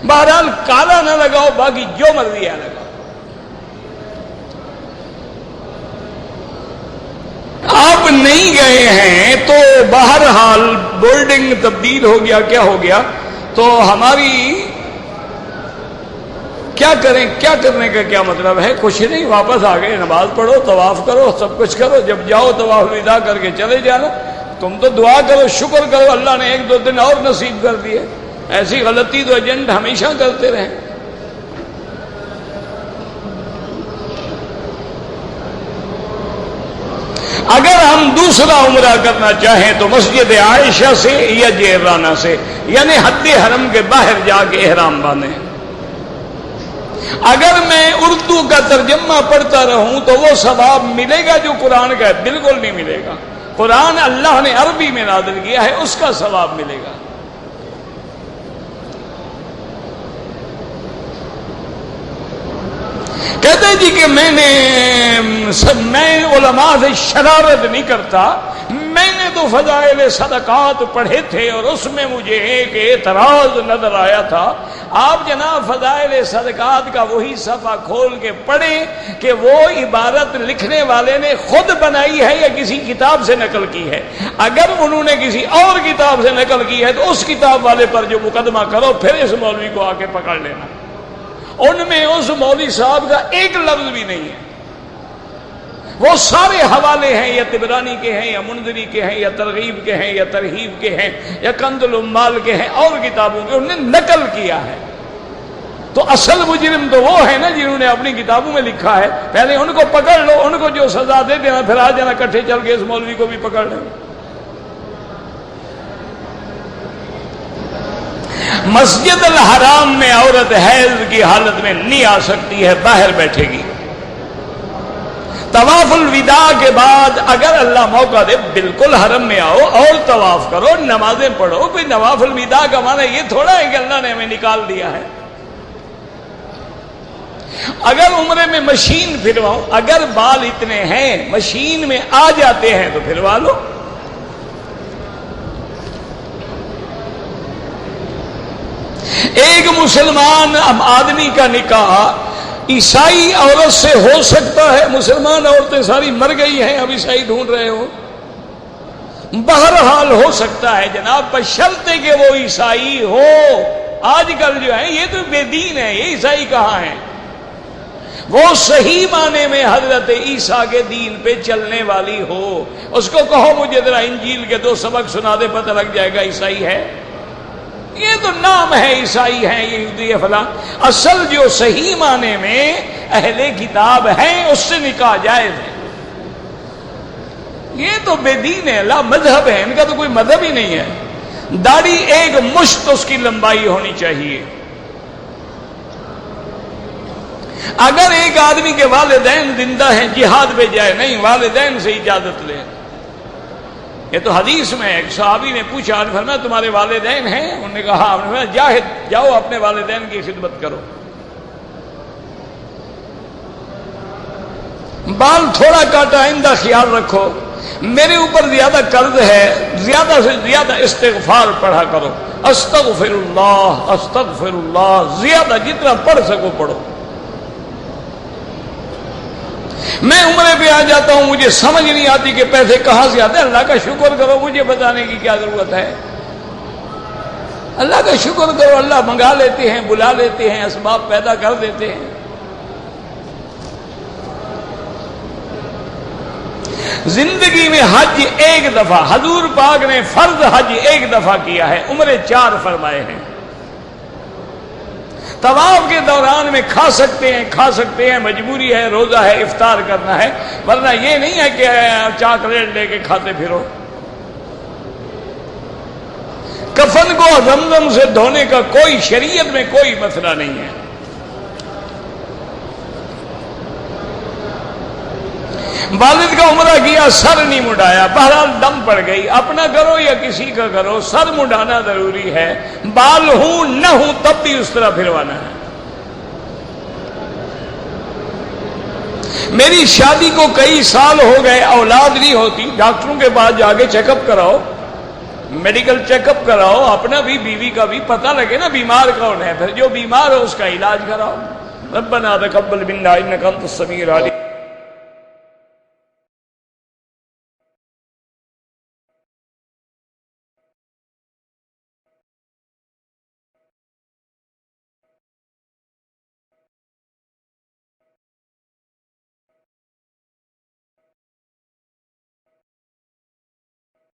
بہرحال کالا نہ لگاؤ، باقی جو مرضی ہے لگاؤ. آپ نہیں گئے ہیں تو بہرحال بولڈنگ تبدیل ہو گیا، کیا ہو گیا تو ہماری کیا کریں؟ کیا کرنے کا کیا مطلب ہے؟ کچھ نہیں، واپس آ گئے، نماز پڑھو، طواف کرو، سب کچھ کرو. جب جاؤ طواف ودا کر کے چلے جانا. تم تو دعا کرو، شکر کرو اللہ نے 1-2 دن اور نصیب کر دیے. ایسی غلطی تو ایجنٹ ہمیشہ کرتے رہیں. اگر ہم دوسرا عمرہ کرنا چاہیں تو مسجد عائشہ سے یا جعرانہ سے، یعنی حد حرم کے باہر جا کے احرام باندھیں. اگر میں اردو کا ترجمہ پڑھتا رہوں تو وہ ثواب ملے گا جو قرآن کا ہے؟ بالکل نہیں ملے گا. قرآن اللہ نے عربی میں نازل کیا ہے، اس کا ثواب ملے گا۔ کہتے ہیں جی کہ میں علماء سے شرارت نہیں کرتا، میں نے تو فضائل صدقات پڑھے تھے اور اس میں مجھے ایک اعتراض نظر آیا تھا۔ آپ جناب فضائل صدقات کا وہی صفحہ کھول کے پڑھیں کہ وہ عبارت لکھنے والے نے خود بنائی ہے یا کسی کتاب سے نقل کی ہے۔ اگر انہوں نے کسی اور کتاب سے نقل کی ہے تو اس کتاب والے پر جو مقدمہ کرو، پھر اس مولوی کو آ کے پکڑ لینا۔ ان میں اس مولوی صاحب کا ایک لفظ بھی نہیں ہے، وہ سارے حوالے ہیں، یا طبرانی کے ہیں، یا منذری کے ہیں، یا ترغیب کے ہیں، یا ترہیب کے ہیں، یا کنز العمال کے ہیں، اور کتابوں کے انہوں نے نقل کیا ہے۔ تو اصل مجرم تو وہ ہے نا جنہوں نے اپنی کتابوں میں لکھا ہے، پہلے ان کو پکڑ لو، ان کو جو سزا دے دینا، پھر آ جانا کٹھے چل کے اس مولوی کو بھی پکڑ لیں۔ مسجد الحرام میں عورت حیض کی حالت میں نہیں آ سکتی ہے، باہر بیٹھے گی۔ طواف الوداع کے بعد اگر اللہ موقع دے بالکل حرم میں آؤ اور طواف کرو، نمازیں پڑھو۔ کوئی طواف الوداع کا معنی یہ تھوڑا ہے کہ اللہ نے ہمیں نکال دیا ہے۔ اگر عمرے میں مشین پھرواؤ، اگر بال اتنے ہیں مشین میں آ جاتے ہیں تو پھروا لو۔ ایک مسلمان آدمی کا نکاح عیسائی عورت سے ہو سکتا ہے؟ مسلمان عورتیں ساری مر گئی ہیں، اب عیسائی ڈھونڈ رہے ہو؟ بہرحال ہو سکتا ہے جناب، بشرطے کہ وہ عیسائی ہو۔ آج کل جو ہے یہ تو بے دین ہے، یہ عیسائی کہاں ہیں؟ وہ صحیح معنی میں حضرت عیسیٰ کے دین پہ چلنے والی ہو۔ اس کو کہو مجھے ذرا انجیل کے 2 سبق سنا دے، پتہ لگ جائے گا عیسائی ہے۔ یہ تو نام ہے، عیسائی ہیں، یہودی ہے، فلاں۔ اصل جو صحیح معنی میں اہل کتاب ہیں اس سے نکاح جائز ہے۔ یہ تو بے دین ہے، لا مذہب ہے، ان کا تو کوئی مذہب ہی نہیں ہے۔ داڑھی ایک مشت اس کی لمبائی ہونی چاہیے۔ اگر ایک آدمی کے والدین زندہ ہیں، جہاد پہ جائے نہیں، والدین سے اجازت لے۔ یہ تو حدیث میں ایک صحابی نے پوچھا، فرمایا تمہارے والدین ہیں؟ انہوں نے کہا، جاہد جاؤ اپنے والدین کی خدمت کرو۔ بال تھوڑا کاٹا، آئندہ خیال رکھو۔ میرے اوپر زیادہ قرض ہے، زیادہ سے زیادہ استغفار پڑھا کرو۔ استغفر اللہ، زیادہ جتنا پڑھ سکو پڑھو۔ میں عمرے پہ آ جاتا ہوں، مجھے سمجھ نہیں آتی کہ پیسے کہاں سے آتے ہیں۔ اللہ کا شکر کرو، مجھے بتانے کی کیا ضرورت ہے؟ اللہ کا شکر کرو، اللہ منگا لیتے ہیں، بلا لیتے ہیں، اسباب پیدا کر دیتے ہیں۔ زندگی میں حج ایک دفعہ، حضور پاک نے فرض حج ایک دفعہ کیا ہے، عمرے 4 فرمائے ہیں۔ طواف کے دوران میں کھا سکتے ہیں، مجبوری ہے، روزہ ہے، افطار کرنا ہے، ورنہ یہ نہیں ہے کہ چاکلیٹ لے کے کھاتے پھرو۔ کفن کو زمزم سے دھونے کا کوئی شریعت میں کوئی مسئلہ نہیں ہے۔ والد کا عمرہ کیا، سر نہیں مڈایا، بہرحال دم پڑ گئی، اپنا کرو یا کسی کا کرو، سر مڈانا ضروری ہے۔ بال ہوں نہ ہوں تب بھی اس طرح پھروانا ہے۔ میری شادی کو کئی سال ہو گئے، اولاد نہیں ہوتی، ڈاکٹروں کے پاس جا کے چیک اپ کراؤ، میڈیکل چیک اپ کراؤ، اپنا بھی بیوی کا بھی پتہ لگے نا بیمار کون ہے، پھر جو بیمار ہو اس کا علاج کراؤ۔ ربنا تقبل منا انک انت السمیع العلیم۔